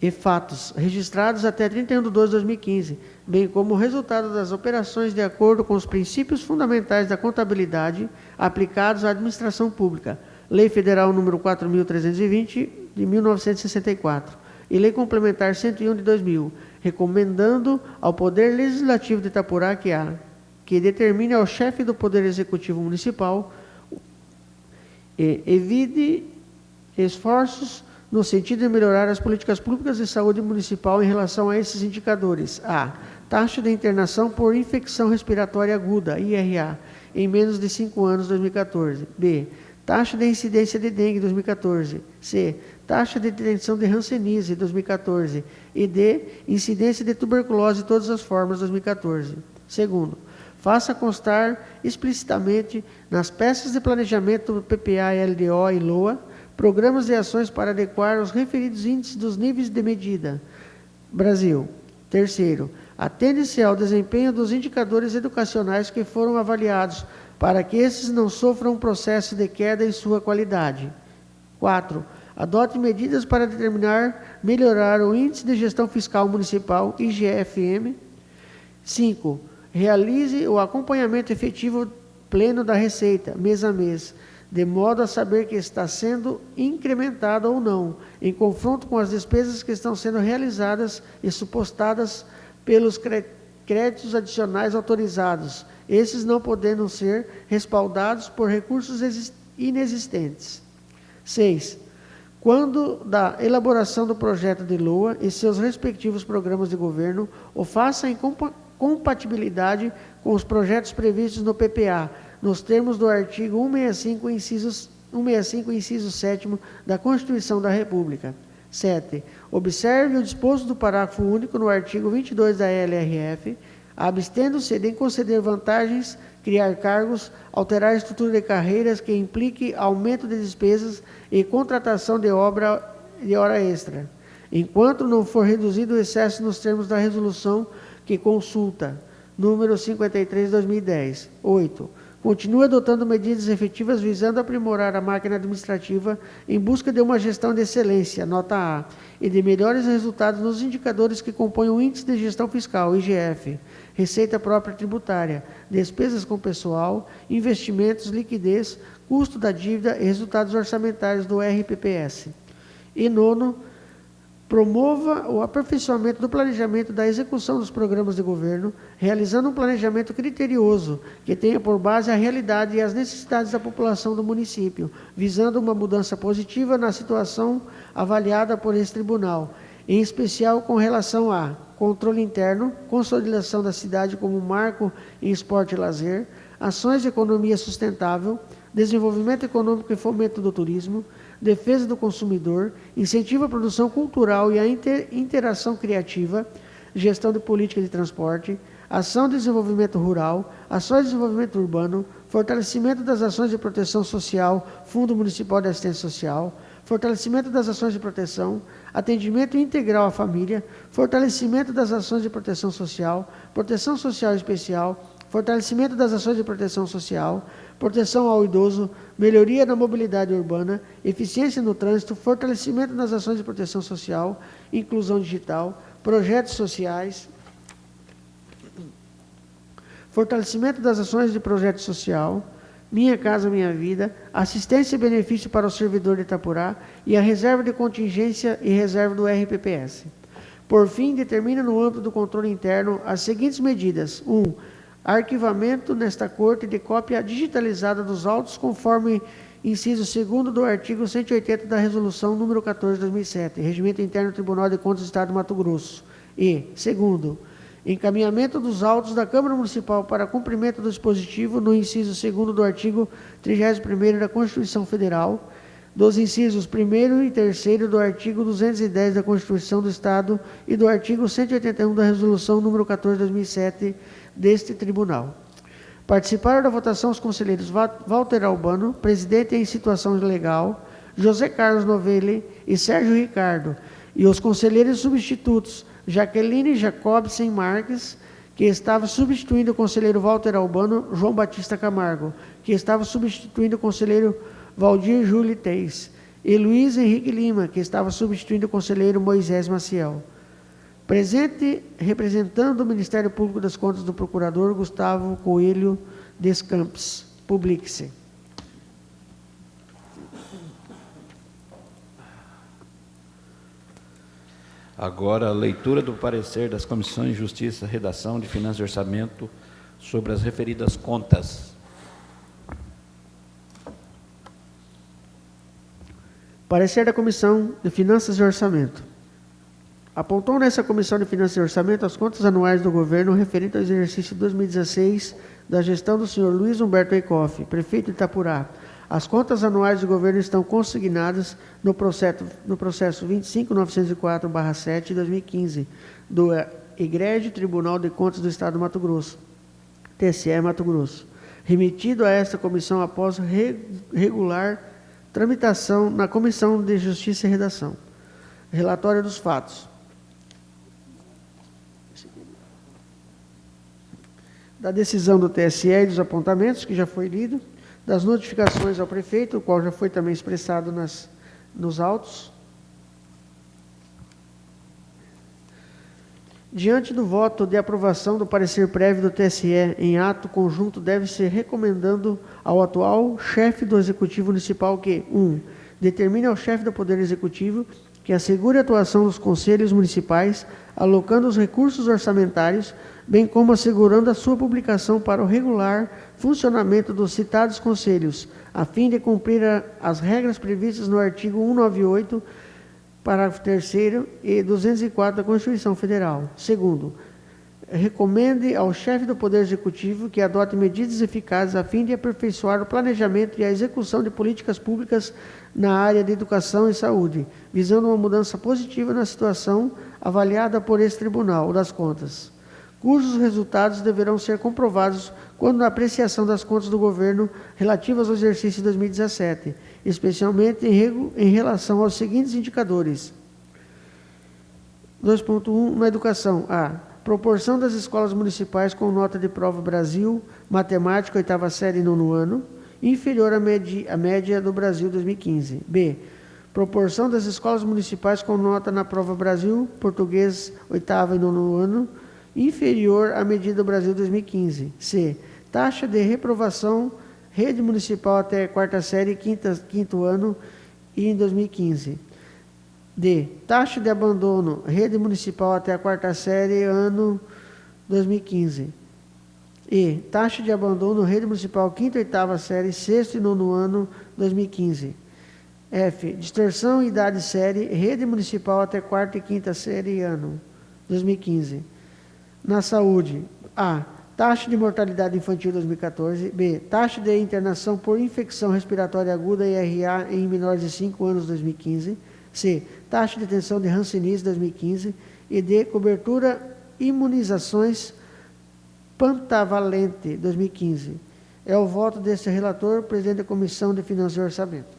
e fatos registrados até 31/12/2015, bem como o resultado das operações de acordo com os princípios fundamentais da contabilidade aplicados à administração pública, Lei Federal número 4.320, de 1964, e Lei Complementar 101 de 2000, recomendando ao Poder Legislativo de Itapurá que determine ao chefe do Poder Executivo Municipal evite esforços no sentido de melhorar as políticas públicas de saúde municipal em relação a esses indicadores. A. Taxa de internação por infecção respiratória aguda, IRA, em menos de 5 anos, 2014. B. Taxa de incidência de dengue, 2014. C. Taxa de detenção de hanseníase, 2014. E D. Incidência de tuberculose de todas as formas, 2014. Segundo, faça constar explicitamente nas peças de planejamento do PPA, LDO e LOA, programas de ações para adequar os referidos índices dos níveis de medida. Brasil. Terceiro, atende-se ao desempenho dos indicadores educacionais que foram avaliados para que esses não sofram um processo de queda em sua qualidade. 4. Adote medidas para melhorar o Índice de Gestão Fiscal Municipal, IGFM. 5. Realize o acompanhamento efetivo pleno da receita, mês a mês, de modo a saber que está sendo incrementada ou não, em confronto com as despesas que estão sendo realizadas e supostadas pelos créditos adicionais autorizados, esses não podendo ser respaldados por recursos inexistentes. 6. Quando da elaboração do projeto de LOA e seus respectivos programas de governo, o faça em compatibilidade com os projetos previstos no PPA, nos termos do artigo 165, inciso 7º da Constituição da República. 7. Observe o disposto do parágrafo único no artigo 22 da LRF, abstendo-se de conceder vantagens, criar cargos, alterar a estrutura de carreiras que implique aumento de despesas e contratação de hora extra, enquanto não for reduzido o excesso nos termos da resolução que consulta, número 53/2010. 8. Continua adotando medidas efetivas visando aprimorar a máquina administrativa em busca de uma gestão de excelência, nota A, e de melhores resultados nos indicadores que compõem o Índice de Gestão Fiscal, IGF, receita própria tributária, despesas com pessoal, investimentos, liquidez, custo da dívida e resultados orçamentários do RPPS. E 9. Promova o aperfeiçoamento do planejamento da execução dos programas de governo, realizando um planejamento criterioso que tenha por base a realidade e as necessidades da população do município, visando uma mudança positiva na situação avaliada por esse tribunal, em especial com relação a controle interno, consolidação da cidade como marco em esporte e lazer, ações de economia sustentável, desenvolvimento econômico e fomento do turismo, defesa do consumidor, incentivo à produção cultural e à interação criativa, gestão de política de transporte, ação de desenvolvimento rural, ações de desenvolvimento urbano, fortalecimento das ações de proteção social, Fundo Municipal de Assistência Social, fortalecimento das ações de proteção, atendimento integral à família, fortalecimento das ações de proteção social especial, fortalecimento das ações de proteção social, proteção ao idoso, melhoria na mobilidade urbana, eficiência no trânsito, fortalecimento das ações de proteção social, inclusão digital, projetos sociais, fortalecimento das ações de projeto social, Minha Casa Minha Vida, assistência e benefício para o servidor de Itapurá e a reserva de contingência e reserva do RPPS. Por fim, determina no âmbito do controle interno as seguintes medidas. 1. Arquivamento nesta corte de cópia digitalizada dos autos conforme inciso 2º do artigo 180 da Resolução número 14/2007, Regimento Interno do Tribunal de Contas do Estado do Mato Grosso, E, segundo, encaminhamento dos autos da Câmara Municipal para cumprimento do dispositivo no inciso 2º do artigo 31º da Constituição Federal, dos incisos 1º e 3º do artigo 210 da Constituição do Estado e do artigo 181 da Resolução número 14/2007 deste Tribunal. Participaram da votação os conselheiros Walter Albano, presidente em situação legal, José Carlos Novelli e Sérgio Ricardo, e os conselheiros substitutos Jaqueline Jacobsen Marques, que estava substituindo o conselheiro Walter Albano, João Batista Camargo, que estava substituindo o conselheiro Valdir Júlio Teis, e Luiz Henrique Lima, que estava substituindo o conselheiro Moisés Maciel. Presente, representando o Ministério Público das Contas do Procurador Gustavo Coelho Descampos, Publique-se. Agora, a leitura do parecer das Comissões de Justiça, Redação de Finanças e Orçamento sobre as referidas contas. Parecer da Comissão de Finanças e Orçamento. Apontou nessa Comissão de Finanças e Orçamento as contas anuais do governo referente ao exercício 2016 da gestão do senhor Luiz Humberto Eicoff, prefeito de Itapurá. As contas anuais do governo estão consignadas no processo 25.904/7 de 2015 do Egrégio Tribunal de Contas do Estado do Mato Grosso, TSE Mato Grosso, remetido a esta comissão após regular tramitação na Comissão de Justiça e Redação. Relatório dos fatos. Da decisão do TSE e dos apontamentos, que já foi lido, das notificações ao prefeito, o qual já foi também expressado nos autos. Diante do voto de aprovação do parecer prévio do TSE em ato conjunto, deve-se recomendando ao atual chefe do Executivo Municipal que 1. Determine ao chefe do Poder Executivo que assegure a atuação dos conselhos municipais, alocando os recursos orçamentários, bem como assegurando a sua publicação para o regular funcionamento dos citados conselhos, a fim de cumprir as regras previstas no artigo 198, parágrafo 3º e 204 da Constituição Federal. Segundo, recomende ao chefe do Poder Executivo que adote medidas eficazes a fim de aperfeiçoar o planejamento e a execução de políticas públicas na área de educação e saúde, visando uma mudança positiva na situação avaliada por esse Tribunal das Contas, cujos resultados deverão ser comprovados quando na apreciação das contas do governo relativas ao exercício de 2017, especialmente em relação aos seguintes indicadores. 2.1. Na educação. A. Proporção das escolas municipais com nota de prova Brasil, matemática, 8ª série e 9º ano, inferior à média do Brasil 2015. B. Proporção das escolas municipais com nota na prova Brasil, português, 8º e 9º ano, inferior à medida do Brasil 2015. C. Taxa de reprovação, rede municipal até 4ª série e 5º ano e em 2015. D. Taxa de abandono, rede municipal até a 4ª série, ano 2015. E. Taxa de abandono, rede municipal 5ª e 8ª série, 6º e 9º ano, 2015. F. Distorção e idade série, rede municipal até 4ª e 5ª série, ano 2015. Na saúde. A. Taxa de mortalidade infantil 2014. B. Taxa de internação por infecção respiratória aguda IRA em menores de 5 anos 2015. C. Taxa de detenção de hanseníase 2015. E D. Cobertura imunizações pentavalente 2015. É o voto deste relator, presidente da Comissão de Finanças e Orçamento.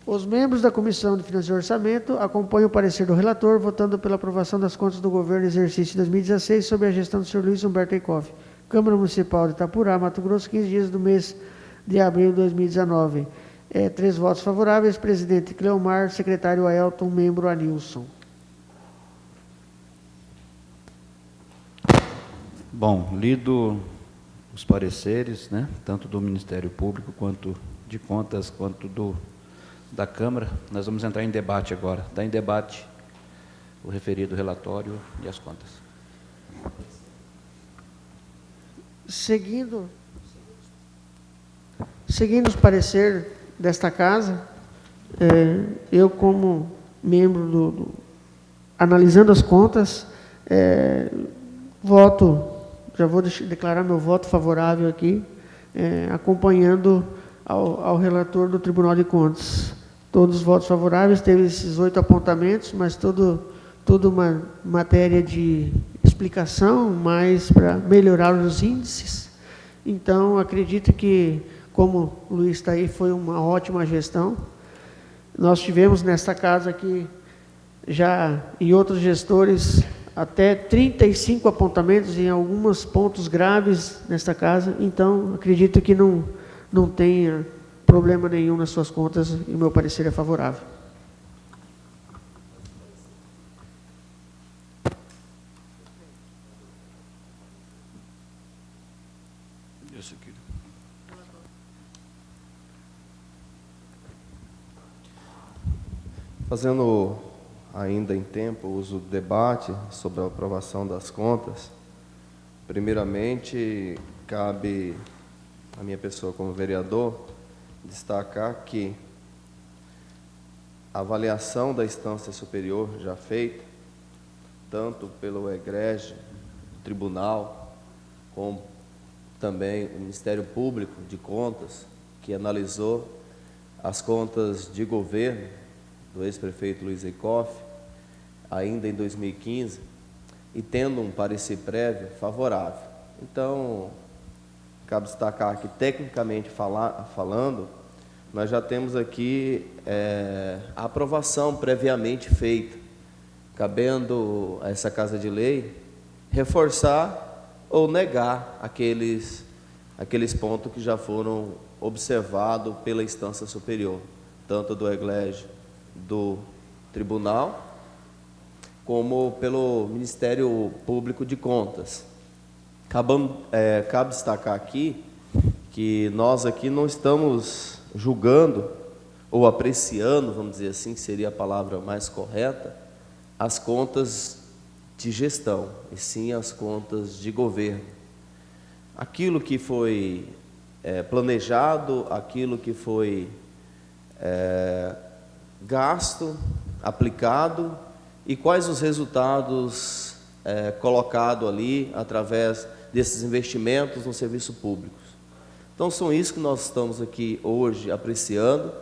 Os membros da Comissão de Finanças e Orçamento acompanham o parecer do relator, votando pela aprovação das contas do governo exercício 2016 sob a gestão do senhor Luiz Humberto Eicoff. Câmara Municipal de Itapurá, Mato Grosso, 15 dias do mês de abril de 2019. 3 votos favoráveis, presidente Cleomar, secretário Aelton, membro Anilson. Bom, lido os pareceres, né, tanto do Ministério Público, quanto de Contas, quanto da Câmara, nós vamos entrar em debate agora. Está em debate o referido relatório e as contas. Seguindo os pareceres desta casa, eu como membro analisando as contas, já vou declarar meu voto favorável aqui, acompanhando ao relator do Tribunal de Contas. Todos os votos favoráveis, teve esses 8 apontamentos, mas tudo uma matéria de explicação, mais para melhorar os índices. Então, acredito que, como o Luiz está aí, foi uma ótima gestão. Nós tivemos nesta casa aqui, já em outros gestores, até 35 apontamentos em alguns pontos graves nesta casa. Então, acredito que não tenha problema nenhum nas suas contas e o meu parecer é favorável. Fazendo ainda em tempo uso do debate sobre a aprovação das contas, primeiramente, cabe a minha pessoa como vereador destacar que a avaliação da instância superior já feita, tanto pelo egrégio, tribunal, como também o Ministério Público de Contas, que analisou as contas de governo do ex-prefeito Luiz Eicoff, ainda em 2015, e tendo um parecer prévio favorável. Então, cabe destacar que, tecnicamente falando, nós já temos aqui a aprovação previamente feita, cabendo a essa Casa de Lei reforçar ou negar aqueles pontos que já foram observados pela instância superior, tanto do egrégio do tribunal, como pelo Ministério Público de Contas. Cabe destacar aqui que nós aqui não estamos julgando ou apreciando, vamos dizer assim, que seria a palavra mais correta, as contas de gestão, e sim as contas de governo. Aquilo que foi planejado, aquilo que foi gasto, aplicado, e quais os resultados colocados ali através desses investimentos no serviço público. Então, são isso que nós estamos aqui hoje apreciando,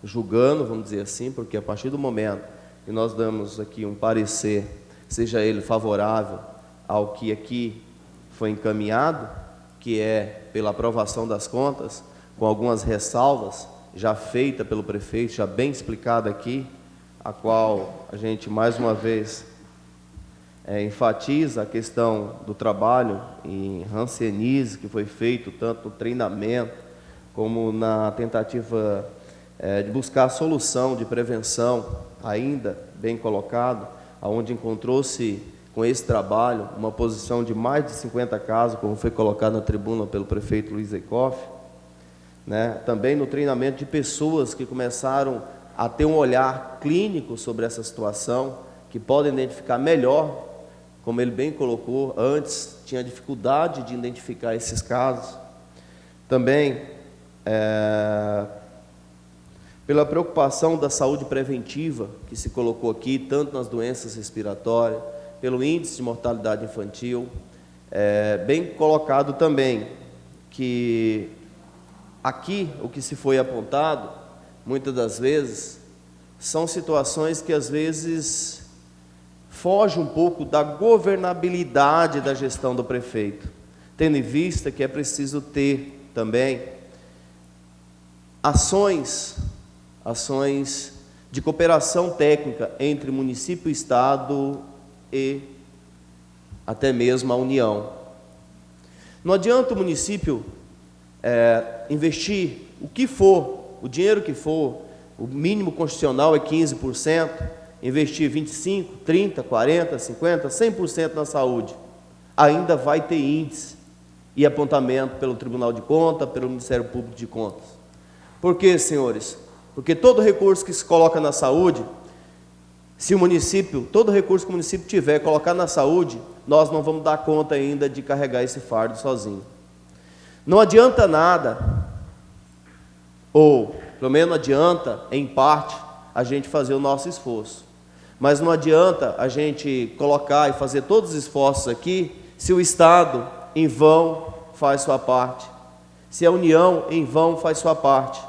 julgando, vamos dizer assim, porque a partir do momento que nós damos aqui um parecer, seja ele favorável ao que aqui foi encaminhado, que é pela aprovação das contas, com algumas ressalvas, já feita pelo prefeito, já bem explicada aqui, a qual a gente, mais uma vez, enfatiza a questão do trabalho em hanseníase, que foi feito tanto no treinamento, como na tentativa de buscar a solução de prevenção, ainda bem colocado, onde encontrou-se com esse trabalho uma posição de mais de 50 casos, como foi colocado na tribuna pelo prefeito Luiz Eicoff, né? Também no treinamento de pessoas que começaram a ter um olhar clínico sobre essa situação, que podem identificar melhor, como ele bem colocou, antes tinha dificuldade de identificar esses casos. Também, pela preocupação da saúde preventiva, que se colocou aqui, tanto nas doenças respiratórias, pelo índice de mortalidade infantil, bem colocado também, que aqui o que se foi apontado, muitas das vezes, são situações que às vezes fogem um pouco da governabilidade da gestão do prefeito, tendo em vista que é preciso ter também ações de cooperação técnica entre município, estado e até mesmo a União. Não adianta o município investir o que for, o dinheiro que for, o mínimo constitucional é 15%, investir 25%, 30%, 40%, 50%, 100% na saúde, ainda vai ter índice e apontamento pelo Tribunal de Contas, pelo Ministério Público de Contas. Por quê, senhores? Porque todo recurso que se coloca na saúde, se o município, todo recurso que o município tiver colocar na saúde, nós não vamos dar conta ainda de carregar esse fardo sozinho. Não adianta nada, ou pelo menos adianta, em parte, a gente fazer o nosso esforço. Mas não adianta a gente colocar e fazer todos os esforços aqui, se o Estado, em vão, faz sua parte. Se a União, em vão, faz sua parte.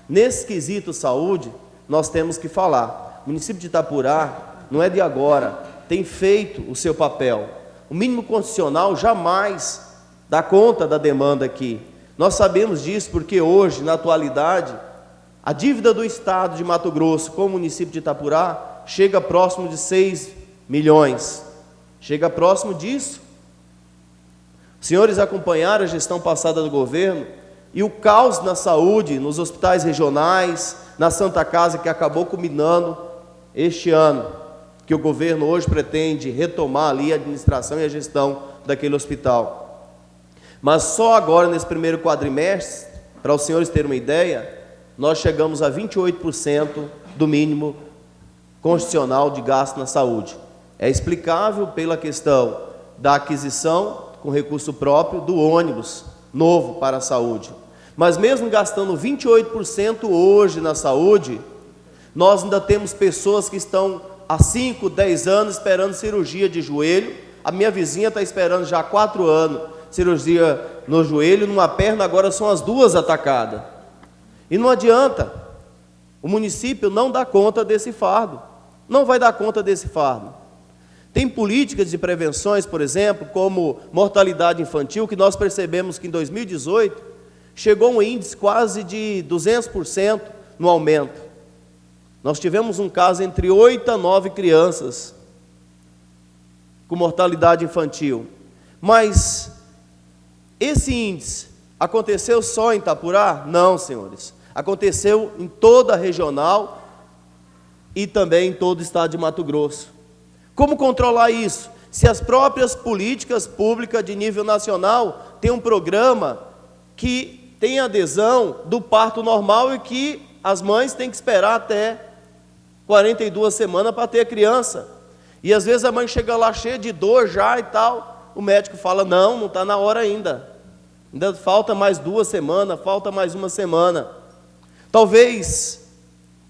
Nesse quesito saúde, nós temos que falar. O município de Itapurá, não é de agora, tem feito o seu papel. O mínimo constitucional jamais dá conta da demanda aqui. Nós sabemos disso porque hoje, na atualidade, a dívida do Estado de Mato Grosso com o município de Itapurá chega próximo de 6 milhões. Chega próximo disso. Os senhores acompanharam a gestão passada do governo e o caos na saúde, nos hospitais regionais, na Santa Casa, que acabou culminando este ano, que o governo hoje pretende retomar ali a administração e a gestão daquele hospital. Mas só agora, nesse primeiro quadrimestre, para os senhores terem uma ideia, nós chegamos a 28% do mínimo constitucional de gasto na saúde. É explicável pela questão da aquisição com recurso próprio do ônibus novo para a saúde. Mas mesmo gastando 28% hoje na saúde, nós ainda temos pessoas que estão há 5, 10 anos esperando cirurgia de joelho. A minha vizinha está esperando já há 4 anos cirurgia no joelho, numa perna, agora são as 2 atacadas. E não adianta, o município não dá conta desse fardo, não vai dar conta desse fardo. Tem políticas de prevenções, por exemplo, como mortalidade infantil, que nós percebemos que em 2018 chegou um índice quase de 200% no aumento. Nós tivemos um caso entre 8 a 9 crianças com mortalidade infantil. Mas esse índice aconteceu só em Itapurá? Não, senhores. Aconteceu em toda a regional e também em todo o estado de Mato Grosso. Como controlar isso? Se as próprias políticas públicas de nível nacional têm um programa que tem adesão do parto normal e que as mães têm que esperar até 42 semanas para ter a criança. E às vezes a mãe chega lá cheia de dor já e tal, o médico fala, não está na hora ainda falta mais 2 semanas, falta mais 1 semana. Talvez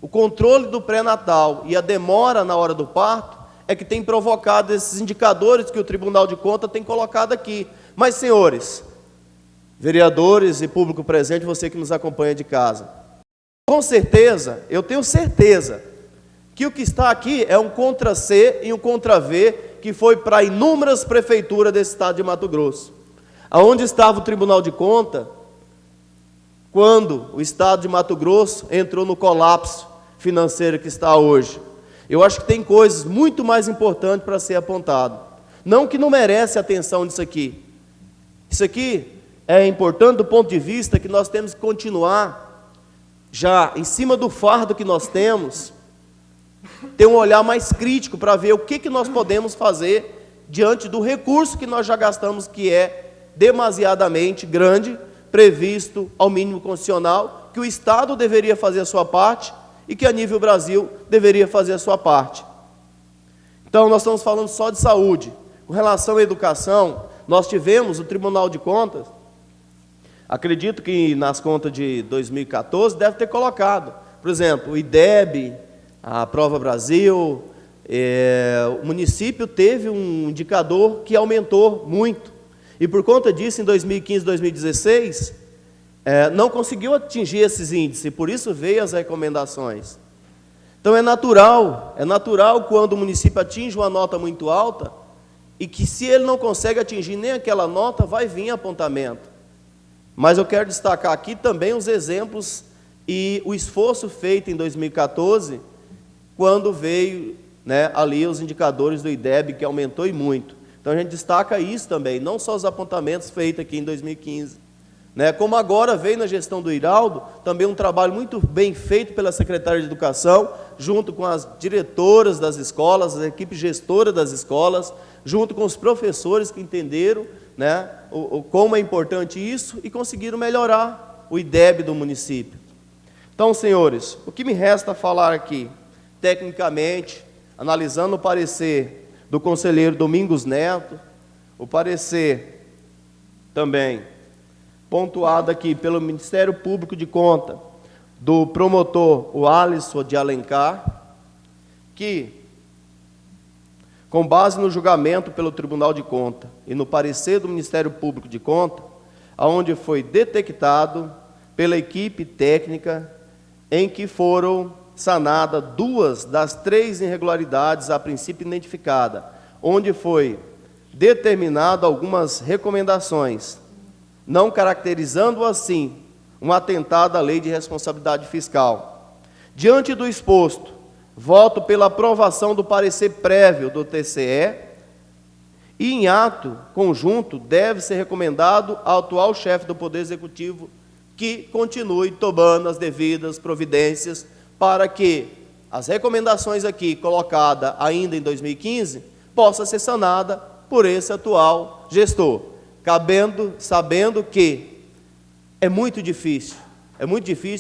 o controle do pré-natal e a demora na hora do parto é que tem provocado esses indicadores que o Tribunal de Contas tem colocado aqui. Mas, senhores, vereadores e público presente, você que nos acompanha de casa, com certeza, eu tenho certeza, que o que está aqui é um contra-C e um contra-V que foi para inúmeras prefeituras desse estado de Mato Grosso. Aonde estava o Tribunal de Contas quando o estado de Mato Grosso entrou no colapso financeiro que está hoje? Eu acho que tem coisas muito mais importantes para ser apontado. Não que não merece atenção disso aqui. Isso aqui é importante do ponto de vista que nós temos que continuar, já em cima do fardo que nós temos, ter um olhar mais crítico para ver o que nós podemos fazer diante do recurso que nós já gastamos, que é demasiadamente grande, previsto ao mínimo constitucional, que o Estado deveria fazer a sua parte e que a nível Brasil deveria fazer a sua parte. Então, nós estamos falando só de saúde. Com relação à educação, nós tivemos o Tribunal de Contas, acredito que nas contas de 2014 deve ter colocado, por exemplo, o IDEB, a Prova Brasil, o município teve um indicador que aumentou muito. E por conta disso, em 2015, 2016, não conseguiu atingir esses índices, e por isso veio as recomendações. Então é natural quando o município atinge uma nota muito alta, e que se ele não consegue atingir nem aquela nota, vai vir apontamento. Mas eu quero destacar aqui também os exemplos e o esforço feito em 2014, quando veio ali os indicadores do IDEB, que aumentou e muito. Então a gente destaca isso também, não só os apontamentos feitos aqui em 2015. Como agora veio na gestão do Iraldo, também um trabalho muito bem feito pela Secretaria de Educação, junto com as diretoras das escolas, a equipe gestora das escolas, junto com os professores que entenderam como é importante isso e conseguiram melhorar o IDEB do município. Então, senhores, o que me resta falar aqui, tecnicamente, analisando o parecer do conselheiro Domingos Neto, o parecer também pontuado aqui pelo Ministério Público de Contas, do promotor, o Alisson de Alencar, que com base no julgamento pelo Tribunal de Contas e no parecer do Ministério Público de Contas, aonde foi detectado pela equipe técnica em que foram sanadas 2 das 3 irregularidades a princípio identificadas, onde foi determinado algumas recomendações, não caracterizando assim um atentado à lei de responsabilidade fiscal. Diante do exposto, voto pela aprovação do parecer prévio do TCE e, em ato conjunto, deve ser recomendado ao atual chefe do Poder Executivo que continue tomando as devidas providências para que as recomendações aqui colocadas ainda em 2015 possa ser sanada por esse atual gestor, sabendo que é muito difícil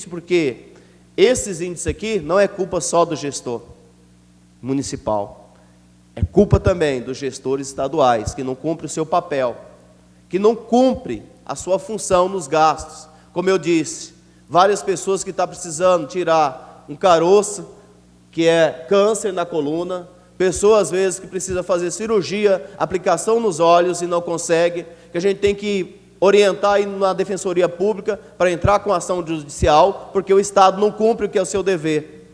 porque esses índices aqui não é culpa só do gestor municipal, é culpa também dos gestores estaduais, que não cumprem o seu papel, que não cumprem a sua função nos gastos. Como eu disse, várias pessoas que estão precisando tirar um caroço, que é câncer na coluna, pessoas às vezes que precisam fazer cirurgia, aplicação nos olhos e não consegue, que a gente tem que orientar aí na Defensoria Pública para entrar com ação judicial, porque o Estado não cumpre o que é o seu dever.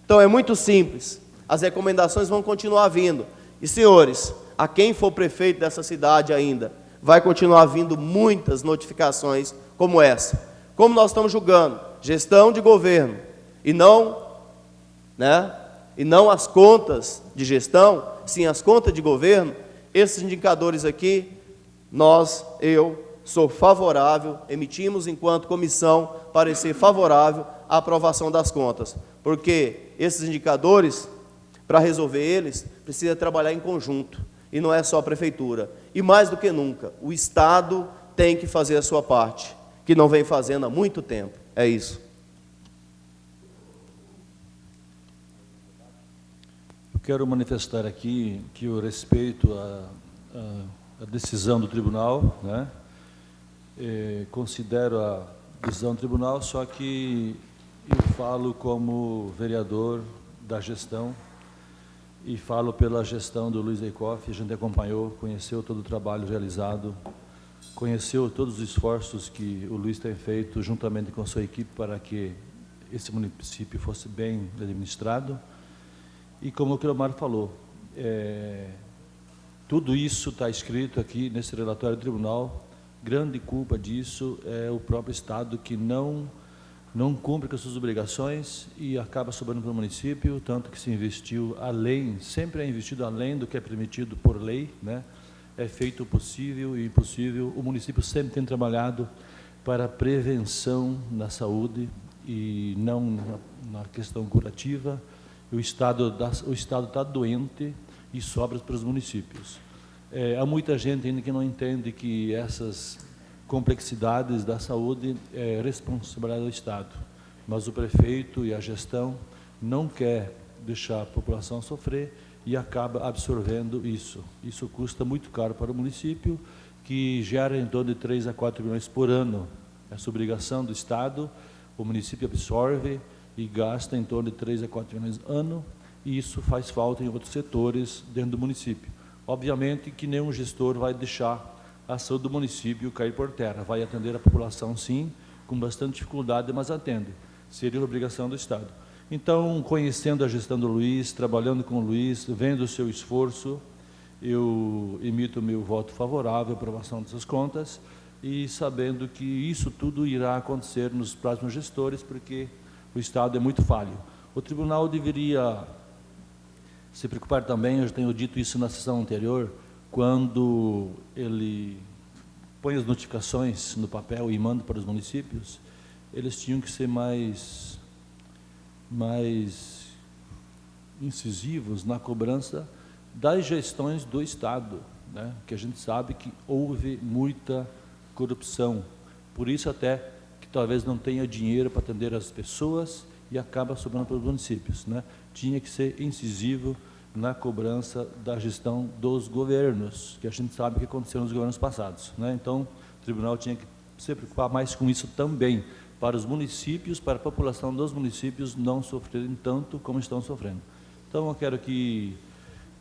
Então é muito simples, as recomendações vão continuar vindo. E senhores, a quem for prefeito dessa cidade ainda, vai continuar vindo muitas notificações como essa. Como nós estamos julgando gestão de governo e não as contas de gestão, sim as contas de governo, esses indicadores aqui, eu sou favorável, emitimos enquanto comissão parecer favorável à aprovação das contas, porque esses indicadores, para resolver eles, precisa trabalhar em conjunto, e não é só a prefeitura. E mais do que nunca, o Estado tem que fazer a sua parte, que não vem fazendo há muito tempo. É isso. Eu quero manifestar aqui que eu respeito a decisão do tribunal, né? Considero a decisão do tribunal, só que eu falo como vereador da gestão e falo pela gestão do Luiz Eicoff. A gente acompanhou, conheceu todo o trabalho realizado, conheceu todos os esforços que o Luiz tem feito juntamente com a sua equipe para que esse município fosse bem administrado. E como o Cleomar falou, tudo isso está escrito aqui nesse relatório do tribunal. Grande culpa disso é o próprio Estado, que não cumpre com as suas obrigações e acaba sobrando para o município, tanto que se investiu além, sempre é investido além do que é permitido por lei, né? É feito o possível e o impossível. O município sempre tem trabalhado para a prevenção na saúde e não na questão curativa. O Estado está doente e sobra para os municípios. Há muita gente ainda que não entende que essas complexidades da saúde é responsabilidade do Estado, mas o prefeito e a gestão não quer deixar a população sofrer e acaba absorvendo isso. Isso custa muito caro para o município, que gera em torno de 3 a 4 milhões por ano. Essa obrigação do Estado, o município absorve e gasta em torno de 3 a 4 milhões ano, e isso faz falta em outros setores dentro do município. Obviamente que nenhum gestor vai deixar a saúde do município cair por terra, vai atender a população sim, com bastante dificuldade, mas atende. Seria obrigação do Estado. Então, conhecendo a gestão do Luiz, trabalhando com o Luiz, vendo o seu esforço, eu emito o meu voto favorável à aprovação dessas contas e sabendo que isso tudo irá acontecer nos próximos gestores, porque o Estado é muito falho. O tribunal deveria se preocupar também, eu já tenho dito isso na sessão anterior, quando ele põe as notificações no papel e manda para os municípios, eles tinham que ser mais incisivos na cobrança das gestões do Estado, né? Que a gente sabe que houve muita corrupção, por isso até que talvez não tenha dinheiro para atender as pessoas e acaba sobrando para os municípios, né? Tinha que ser incisivo na cobrança da gestão dos governos, que a gente sabe o que aconteceu nos governos passados, né? Então, o tribunal tinha que se preocupar mais com isso também, para os municípios, para a população dos municípios não sofrerem tanto como estão sofrendo. Então, eu quero que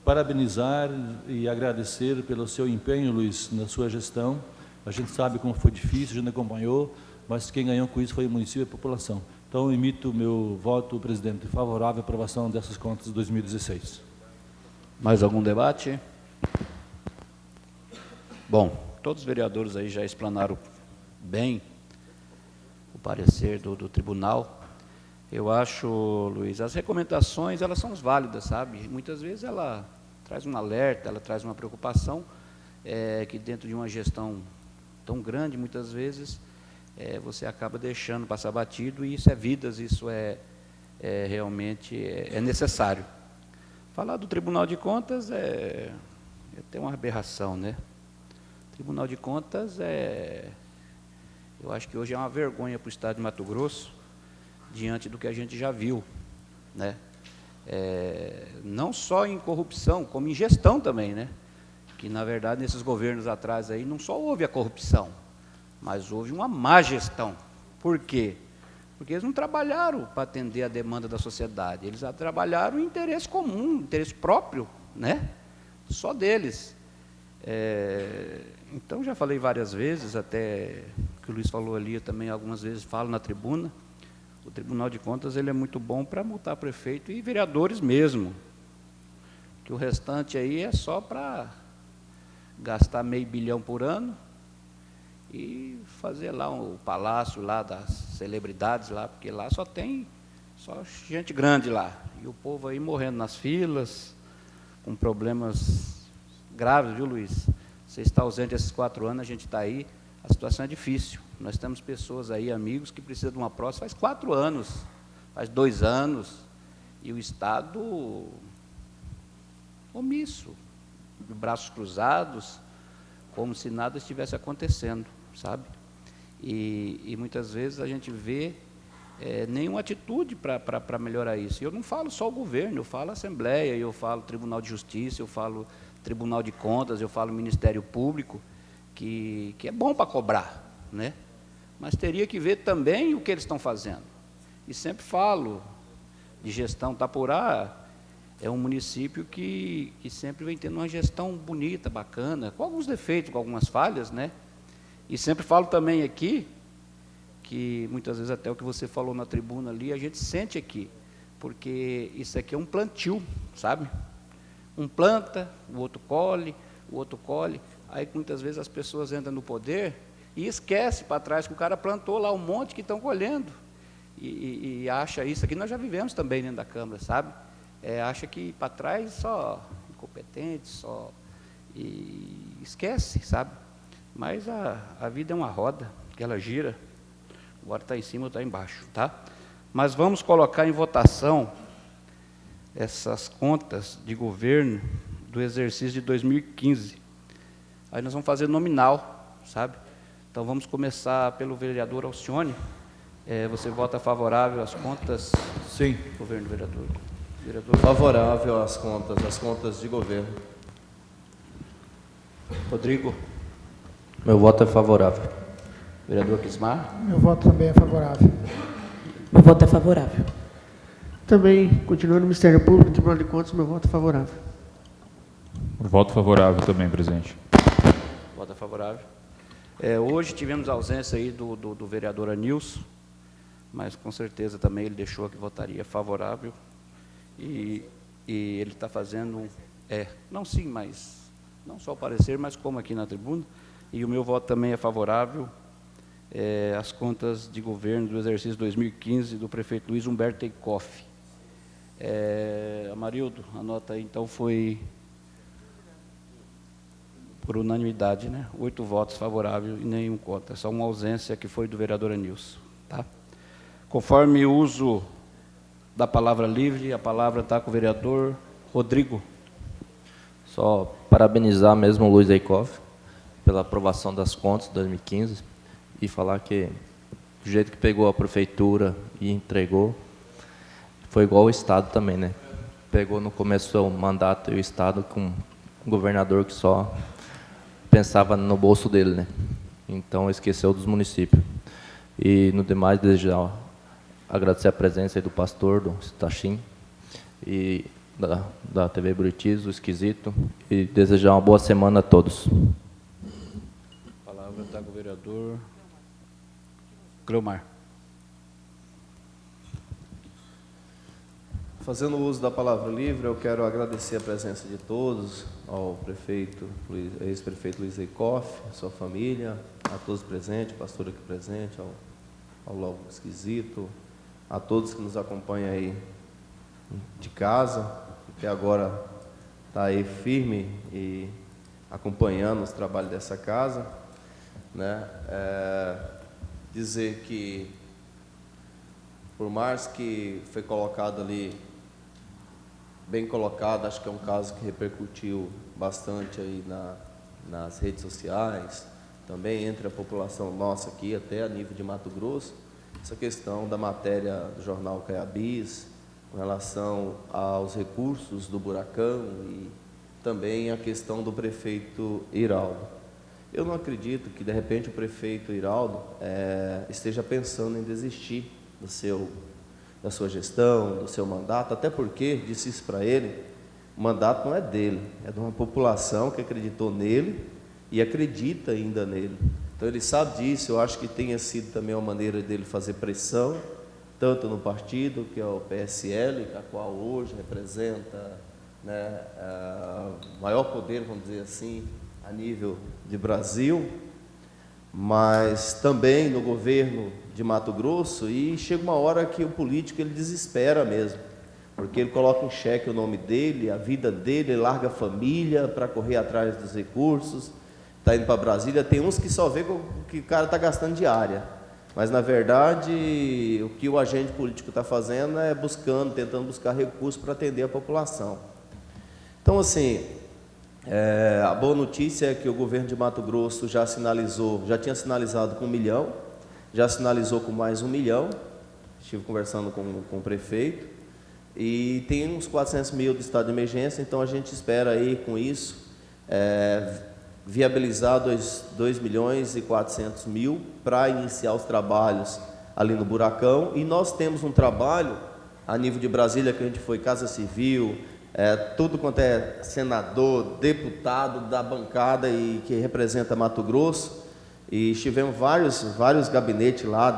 parabenizar e agradecer pelo seu empenho, Luiz, na sua gestão. A gente sabe como foi difícil, a gente acompanhou, mas quem ganhou com isso foi o município e a população. Então, eu emito meu voto, presidente, favorável à aprovação dessas contas de 2016. Mais algum debate? Bom, todos os vereadores aí já explanaram bem o parecer do tribunal. Eu acho, Luiz, as recomendações, elas são válidas, sabe? Muitas vezes ela traz um alerta, ela traz uma preocupação, que dentro de uma gestão tão grande, muitas vezes, você acaba deixando passar batido, e isso é vidas, isso realmente necessário. Falar do Tribunal de Contas é até uma aberração, né? Tribunal de Contas eu acho que hoje é uma vergonha para o Estado de Mato Grosso, diante do que a gente já viu, né? Não só em corrupção, como em gestão também, né? Que, na verdade, nesses governos atrás aí, não só houve a corrupção, mas houve uma má gestão. Por quê? Porque eles não trabalharam para atender a demanda da sociedade, eles trabalharam em interesse comum, interesse próprio, né? Só deles. Então, já falei várias vezes, até que o Luiz falou ali, eu também algumas vezes falo na tribuna, o Tribunal de Contas ele é muito bom para multar prefeito e vereadores mesmo, que o restante aí é só para gastar $500 milhão por ano e fazer lá o palácio lá das celebridades lá, porque lá só tem gente grande lá, e o povo aí morrendo nas filas, com problemas graves, viu, Luiz? Você está ausente esses 4 anos, a gente está aí, a situação é difícil. Nós temos pessoas aí, amigos, que precisam de uma prótese faz 4 anos, faz 2 anos, e o Estado omisso, de braços cruzados, como se nada estivesse acontecendo, sabe? E muitas vezes a gente vê nenhuma atitude para melhorar isso. E eu não falo só o governo, eu falo a Assembleia, eu falo Tribunal de Justiça, eu falo Tribunal de Contas, eu falo Ministério Público, que é bom para cobrar, né? Mas teria que ver também o que eles estão fazendo. E sempre falo de gestão. Itaporá é um município que sempre vem tendo uma gestão bonita, bacana, com alguns defeitos, com algumas falhas, né? E sempre falo também aqui, que muitas vezes até o que você falou na tribuna ali, a gente sente aqui, porque isso aqui é um plantio, sabe? Um planta, o outro colhe, aí muitas vezes as pessoas entram no poder e esquece para trás que o cara plantou lá um monte que estão colhendo, e acha isso aqui, nós já vivemos também dentro da Câmara, sabe? Acha que para trás só incompetente, e esquece, sabe? Mas a vida é uma roda, que ela gira, agora está em cima ou está embaixo, tá? Mas vamos colocar em votação essas contas de governo do exercício de 2015. Aí nós vamos fazer nominal, sabe? Então vamos começar pelo vereador Alcione. Você vota favorável às contas? Sim. Governo, vereador. Favorável às contas de governo. Rodrigo. Meu voto é favorável. Vereador Quismar. Meu voto também é favorável. Meu voto é favorável. Também, continuando no Ministério Público, Tribunal de Contas, meu voto é favorável. Voto favorável também, presidente. Voto é favorável. Hoje tivemos a ausência aí do vereador Anilson, mas com certeza também ele deixou que votaria favorável. E ele está fazendo, não sim, mas não só o parecer, mas como aqui na tribuna. E o meu voto também é favorável às contas de governo do exercício 2015 do prefeito Luiz Humberto Teikoff. Amarildo, anota aí, então foi por unanimidade, né? 8 votos favoráveis e nenhum contra, só uma ausência que foi do vereador Anilson, tá? Conforme o uso da palavra livre, a palavra está com o vereador Rodrigo. Só parabenizar mesmo o Luiz Teikoff pela aprovação das contas de 2015 e falar que do jeito que pegou a prefeitura e entregou, foi igual o Estado também, né? Pegou no começo do mandato o Estado com um governador que só pensava no bolso dele, né? Então esqueceu dos municípios. E no demais, desejar agradecer a presença aí do pastor, do Stachim, e da TV Buritis, o Esquisito, e desejar uma boa semana a todos. A palavra está com o vereador Cleomar. Fazendo uso da palavra livre, eu quero agradecer a presença de todos, ao ex-prefeito Luiz Eicoff, a sua família, a todos presentes, pastor aqui presente, ao Logo Esquisito, a todos que nos acompanham aí de casa, que agora está aí firme e acompanhando os trabalhos dessa casa, né? Dizer que, por mais que foi colocado ali, bem colocado, acho que é um caso que repercutiu bastante aí nas redes sociais, também entre a população nossa aqui, até a nível de Mato Grosso, essa questão da matéria do jornal Caiabis, com relação aos recursos do Buracão e também a questão do prefeito Iraldo. Eu não acredito que, de repente, o prefeito Iraldo esteja pensando em desistir da sua gestão, do seu mandato, até porque, disse isso para ele, o mandato não é dele, é de uma população que acreditou nele e acredita ainda nele. Então, ele sabe disso, eu acho que tenha sido também uma maneira dele fazer pressão, tanto no partido, que é o PSL, a qual hoje representa, né, o maior poder, vamos dizer assim, a nível de Brasil, mas também no governo de Mato Grosso, e chega uma hora que o político ele desespera mesmo, porque ele coloca em xeque o nome dele, a vida dele, ele larga a família para correr atrás dos recursos, está indo para Brasília. Tem uns que só vê que o cara está gastando diária, mas na verdade o que o agente político está fazendo é tentando buscar recursos para atender a população. Então, assim, a boa notícia é que o governo de Mato Grosso já tinha sinalizado com 1 milhão, já sinalizou com mais 1 milhão, estive conversando com o prefeito, e tem uns 400 mil de estado de emergência, então a gente espera aí com isso viabilizar 2 milhões e 400 mil para iniciar os trabalhos ali no Buracão, e nós temos um trabalho a nível de Brasília, que a gente foi Casa Civil, tudo quanto é senador, deputado da bancada e que representa Mato Grosso, e tivemos vários gabinetes lá,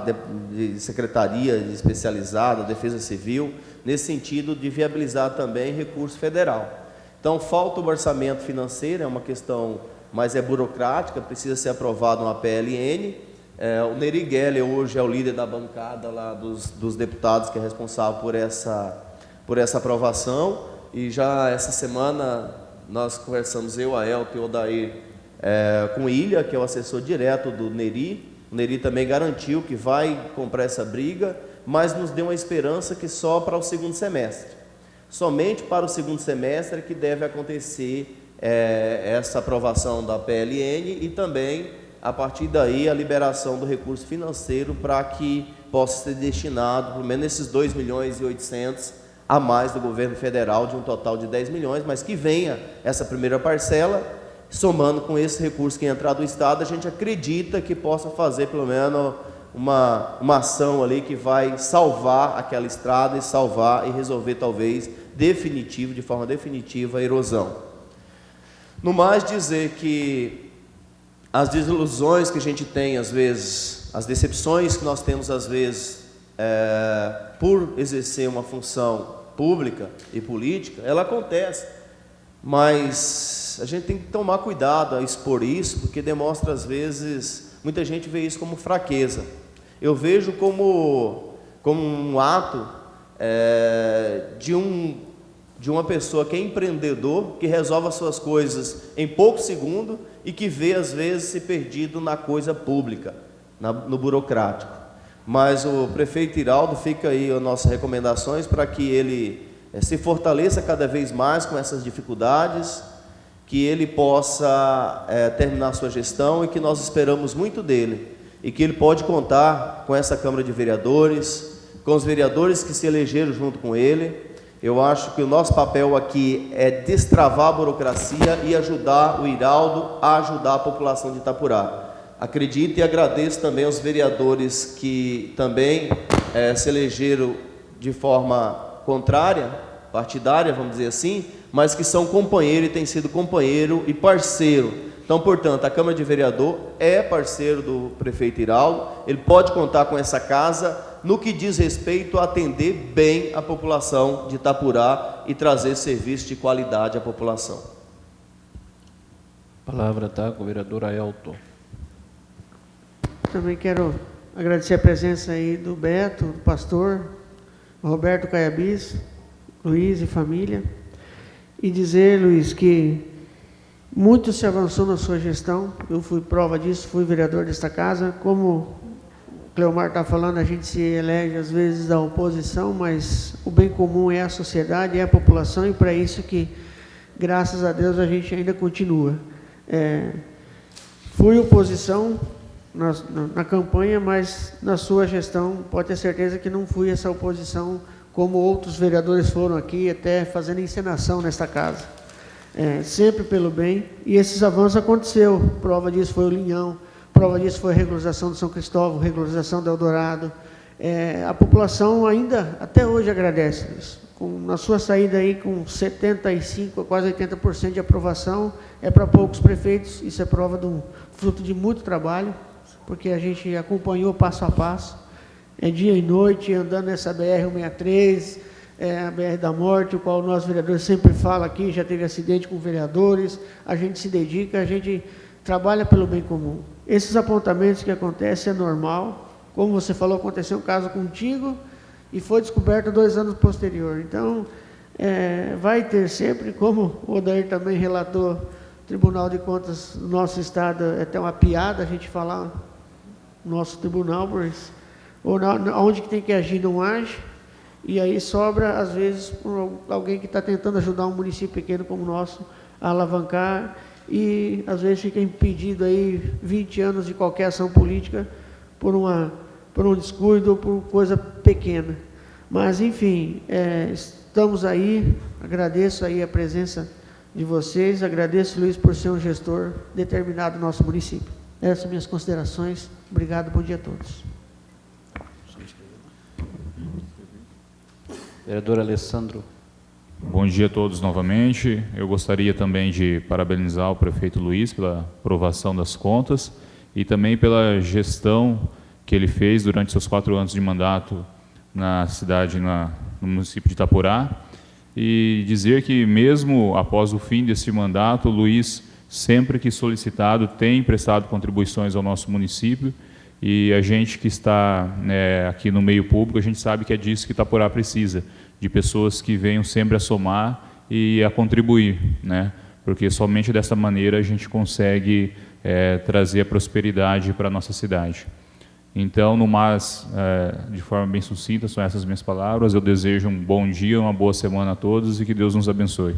de secretaria especializada, Defesa Civil, nesse sentido de viabilizar também recurso federal. Então, falta o orçamento financeiro, é uma questão mais burocrática, precisa ser aprovado uma PLN. O Neri Geller hoje é o líder da bancada lá dos deputados que é responsável por essa aprovação, e já essa semana nós conversamos, eu, a Elton e o Odair, com o Ilha, que é o assessor direto do Neri. O Neri também garantiu que vai comprar essa briga, mas nos deu uma esperança que só para o segundo semestre. Somente para o segundo semestre que deve acontecer essa aprovação da PLN, e também, a partir daí, a liberação do recurso financeiro para que possa ser destinado, pelo menos esses 2 milhões e 800 a mais do governo federal, de um total de 10 milhões, mas que venha essa primeira parcela, somando com esse recurso que entrar do Estado, a gente acredita que possa fazer pelo menos uma ação ali que vai salvar aquela estrada e resolver talvez de forma definitiva a erosão. No mais, dizer que as desilusões que a gente tem às vezes, as decepções que nós temos às vezes por exercer uma função pública e política, ela acontece, mas a gente tem que tomar cuidado a expor isso, porque demonstra às vezes, muita gente vê isso como fraqueza. Eu vejo como um ato de uma pessoa que é empreendedor, que resolve as suas coisas em poucos segundos e que vê às vezes se perdido na coisa pública, no burocrático. Mas o prefeito Iraldo, fica aí as nossas recomendações para que ele se fortaleça cada vez mais com essas dificuldades, que ele possa terminar sua gestão, e que nós esperamos muito dele, e que ele pode contar com essa Câmara de Vereadores, com os vereadores que se elegeram junto com ele. Eu acho que o nosso papel aqui é destravar a burocracia e ajudar o Iraldo a ajudar a população de Itapurá. Acredito e agradeço também aos vereadores que também se elegeram de forma contrária, partidária, vamos dizer assim, mas que são companheiro e têm sido companheiro e parceiro. Então, portanto, a Câmara de Vereador é parceiro do prefeito Iraldo, ele pode contar com essa casa no que diz respeito a atender bem a população de Itapurá e trazer serviço de qualidade à população. A palavra está com o vereador Aelton. Também quero agradecer a presença aí do Beto, do pastor, Roberto Caiabis, Luiz e família, e dizer, Luiz, que muito se avançou na sua gestão. Eu fui prova disso, fui vereador desta casa. Como o Cleomar está falando, a gente se elege às vezes da oposição, mas o bem comum é a sociedade, é a população, e para isso que, graças a Deus, a gente ainda continua. Fui oposição na campanha, mas na sua gestão, pode ter certeza que não fui essa oposição como outros vereadores foram aqui, até fazendo encenação nesta casa. Sempre pelo bem, e esses avanços aconteceu. Prova disso foi o Linhão, prova disso foi a regularização do São Cristóvão, regularização do Eldorado. A população ainda, até hoje, agradece isso. Na sua saída aí com 75% a quase 80% de aprovação, para poucos prefeitos, isso é prova de fruto de muito trabalho, porque a gente acompanhou passo a passo, dia e noite, andando nessa BR-163, a BR da Morte, o qual o nosso vereador sempre fala aqui, já teve acidente com vereadores, a gente se dedica, a gente trabalha pelo bem comum. Esses apontamentos que acontecem é normal, como você falou, aconteceu um caso contigo e foi descoberto 2 anos posterior. Então, vai ter sempre, como o Odair também relatou, o Tribunal de Contas do nosso Estado é até uma piada a gente falar nosso tribunal, mas onde que tem que agir não age, e aí sobra, às vezes, por alguém que está tentando ajudar um município pequeno como o nosso a alavancar, e às vezes fica impedido aí 20 anos de qualquer ação política por um descuido ou por coisa pequena. Mas, enfim, estamos aí, agradeço aí a presença de vocês, agradeço, Luiz, por ser um gestor determinado do nosso município. Essas são minhas considerações. Obrigado, bom dia a todos. Vereador Alessandro. Bom dia a todos novamente. Eu gostaria também de parabenizar o prefeito Luiz pela aprovação das contas e também pela gestão que ele fez durante seus 4 anos de mandato na cidade, no município de Itapurá, e dizer que mesmo após o fim desse mandato, o Luiz, sempre que solicitado, tem prestado contribuições ao nosso município, e a gente que está aqui no meio público, a gente sabe que é disso que Itapurá precisa, de pessoas que venham sempre a somar e a contribuir, né? Porque somente dessa maneira a gente consegue trazer a prosperidade para a nossa cidade. Então, no mais, de forma bem sucinta, são essas minhas palavras. Eu desejo um bom dia, uma boa semana a todos e que Deus nos abençoe.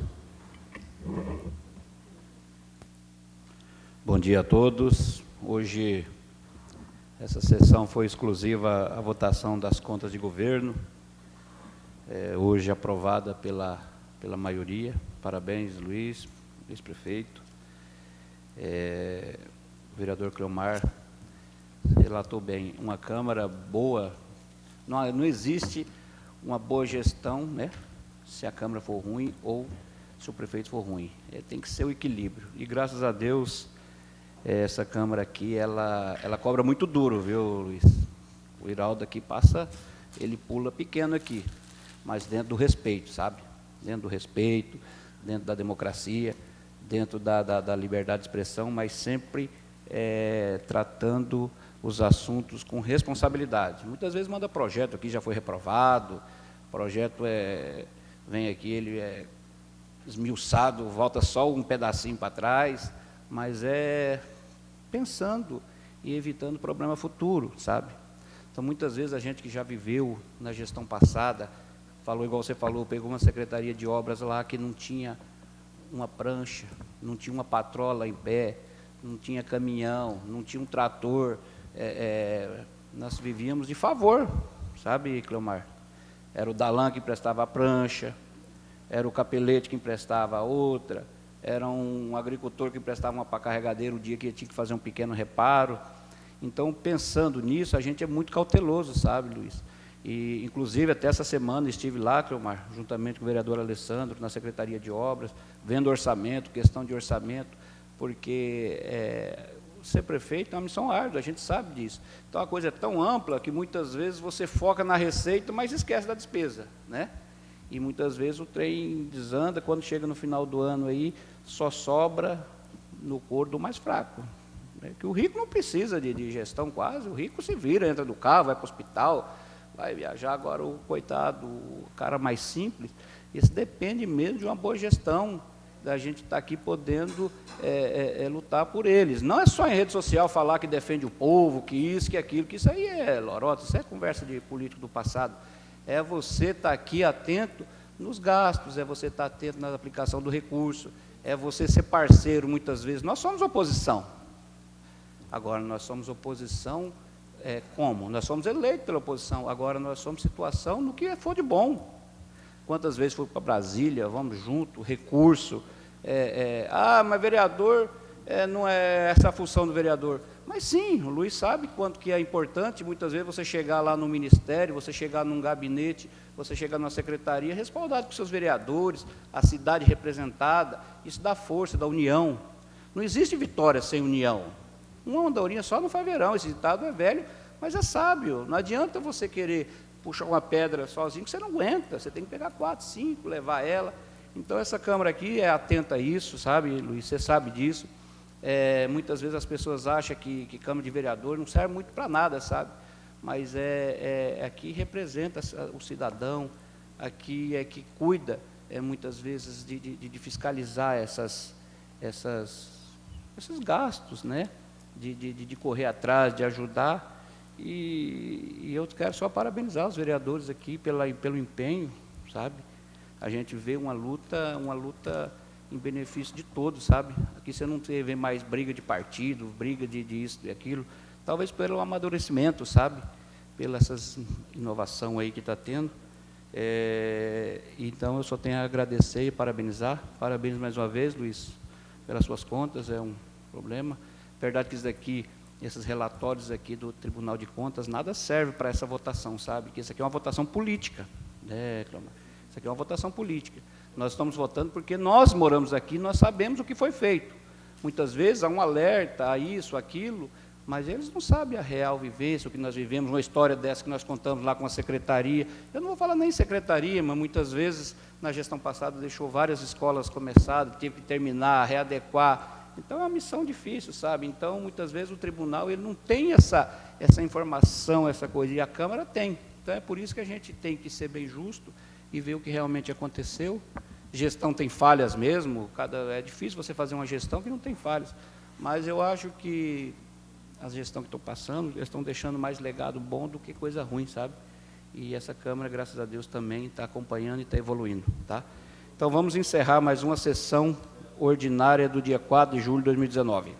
Bom dia a todos. Hoje, essa sessão foi exclusiva à votação das contas de governo, hoje aprovada pela maioria. Parabéns, Luiz, vice-prefeito. O vereador Cleomar relatou bem, uma Câmara boa, não existe uma boa gestão, né, se a Câmara for ruim ou se o prefeito for ruim. Tem que ser o equilíbrio. E graças a Deus, essa Câmara aqui, ela cobra muito duro, viu, Luiz? O Iraldo aqui ele pula pequeno aqui, mas dentro do respeito, sabe? Dentro do respeito, dentro da democracia, dentro da liberdade de expressão, mas sempre tratando os assuntos com responsabilidade. Muitas vezes manda projeto aqui, já foi reprovado, projeto vem aqui, ele é esmiuçado, volta só um pedacinho para trás, mas pensando e evitando problema futuro, sabe? Então, muitas vezes, a gente que já viveu na gestão passada, falou igual você falou, pegou uma secretaria de obras lá que não tinha uma prancha, não tinha uma patrola em pé, não tinha caminhão, não tinha um trator, nós vivíamos de favor, sabe, Cleomar? Era o Dalan que emprestava a prancha, era o Capelete que emprestava a outra, era um agricultor que emprestava uma para carregadeira o dia que tinha que fazer um pequeno reparo. Então, pensando nisso, a gente é muito cauteloso, sabe, Luiz? E, inclusive, até essa semana estive lá, Cleomar, juntamente com o vereador Alessandro, na Secretaria de Obras, vendo orçamento, questão de orçamento, porque ser prefeito é uma missão árdua, a gente sabe disso. Então, a coisa é tão ampla que, muitas vezes, você foca na receita, mas esquece da despesa, né? E, muitas vezes, o trem desanda, quando chega no final do ano, aí, só sobra no coro do mais fraco. Que o rico não precisa de gestão quase, o rico se vira, entra no carro, vai para o hospital, vai viajar. Agora o coitado, o cara mais simples, isso depende mesmo de uma boa gestão, da gente estar aqui podendo lutar por eles. Não é só em rede social falar que defende o povo, que isso, que aquilo, que isso aí é lorota, isso é conversa de político do passado. É você estar aqui atento nos gastos, é você estar atento na aplicação do recurso, é você ser parceiro muitas vezes. Nós somos oposição. Agora, nós somos oposição como? Nós somos eleitos pela oposição, agora nós somos situação no que for de bom. Quantas vezes fui para Brasília, vamos junto, recurso, mas vereador, não é essa a função do vereador. Mas sim, o Luiz sabe quanto que é importante, muitas vezes você chegar lá no ministério, você chegar num gabinete, você chegar numa secretaria, respaldado por seus vereadores, a cidade representada, isso dá força, dá união. Não existe vitória sem união. Uma andorinha só não faz verão, esse ditado é velho, mas é sábio. Não adianta você querer puxar uma pedra sozinho, que você não aguenta, você tem que pegar 4, 5, levar ela. Então, essa Câmara aqui é atenta a isso, sabe, Luiz, você sabe disso. Muitas vezes as pessoas acham que Câmara de Vereador não serve muito para nada, sabe, mas aqui representa o cidadão, aqui é que cuida, muitas vezes, de fiscalizar esses gastos, né? De correr atrás, de ajudar, e eu quero só parabenizar os vereadores aqui pelo empenho, sabe? A gente vê uma luta em benefício de todos, sabe? Aqui você não vê mais briga de partido, briga de isso, de aquilo, talvez pelo amadurecimento, sabe? Pela essas inovação aí que está tendo. Então, eu só tenho a agradecer e parabenizar. Parabéns mais uma vez, Luiz, pelas suas contas, é um problema. Verdade que isso daqui, esses relatórios aqui do Tribunal de Contas, nada serve para essa votação, sabe? Que isso aqui é uma votação política, né, Cleomar? Isso aqui é uma votação política. Nós estamos votando porque nós moramos aqui, nós sabemos o que foi feito. Muitas vezes há um alerta, há isso, aquilo, mas eles não sabem a real vivência, o que nós vivemos, uma história dessa que nós contamos lá com a secretaria. Eu não vou falar nem em secretaria, mas muitas vezes, na gestão passada, deixou várias escolas começadas, teve que terminar, readequar. Então, é uma missão difícil, sabe? Então, muitas vezes, o tribunal ele não tem essa informação, essa coisa, e a Câmara tem. Então, é por isso que a gente tem que ser bem justo e ver o que realmente aconteceu. Gestão tem falhas mesmo, é difícil você fazer uma gestão que não tem falhas, mas eu acho que a gestão que estão passando, eles estão deixando mais legado bom do que coisa ruim, sabe? E essa Câmara, graças a Deus, também está acompanhando e está evoluindo, tá? Então, vamos encerrar mais uma sessão ordinária do dia 4 de julho de 2019.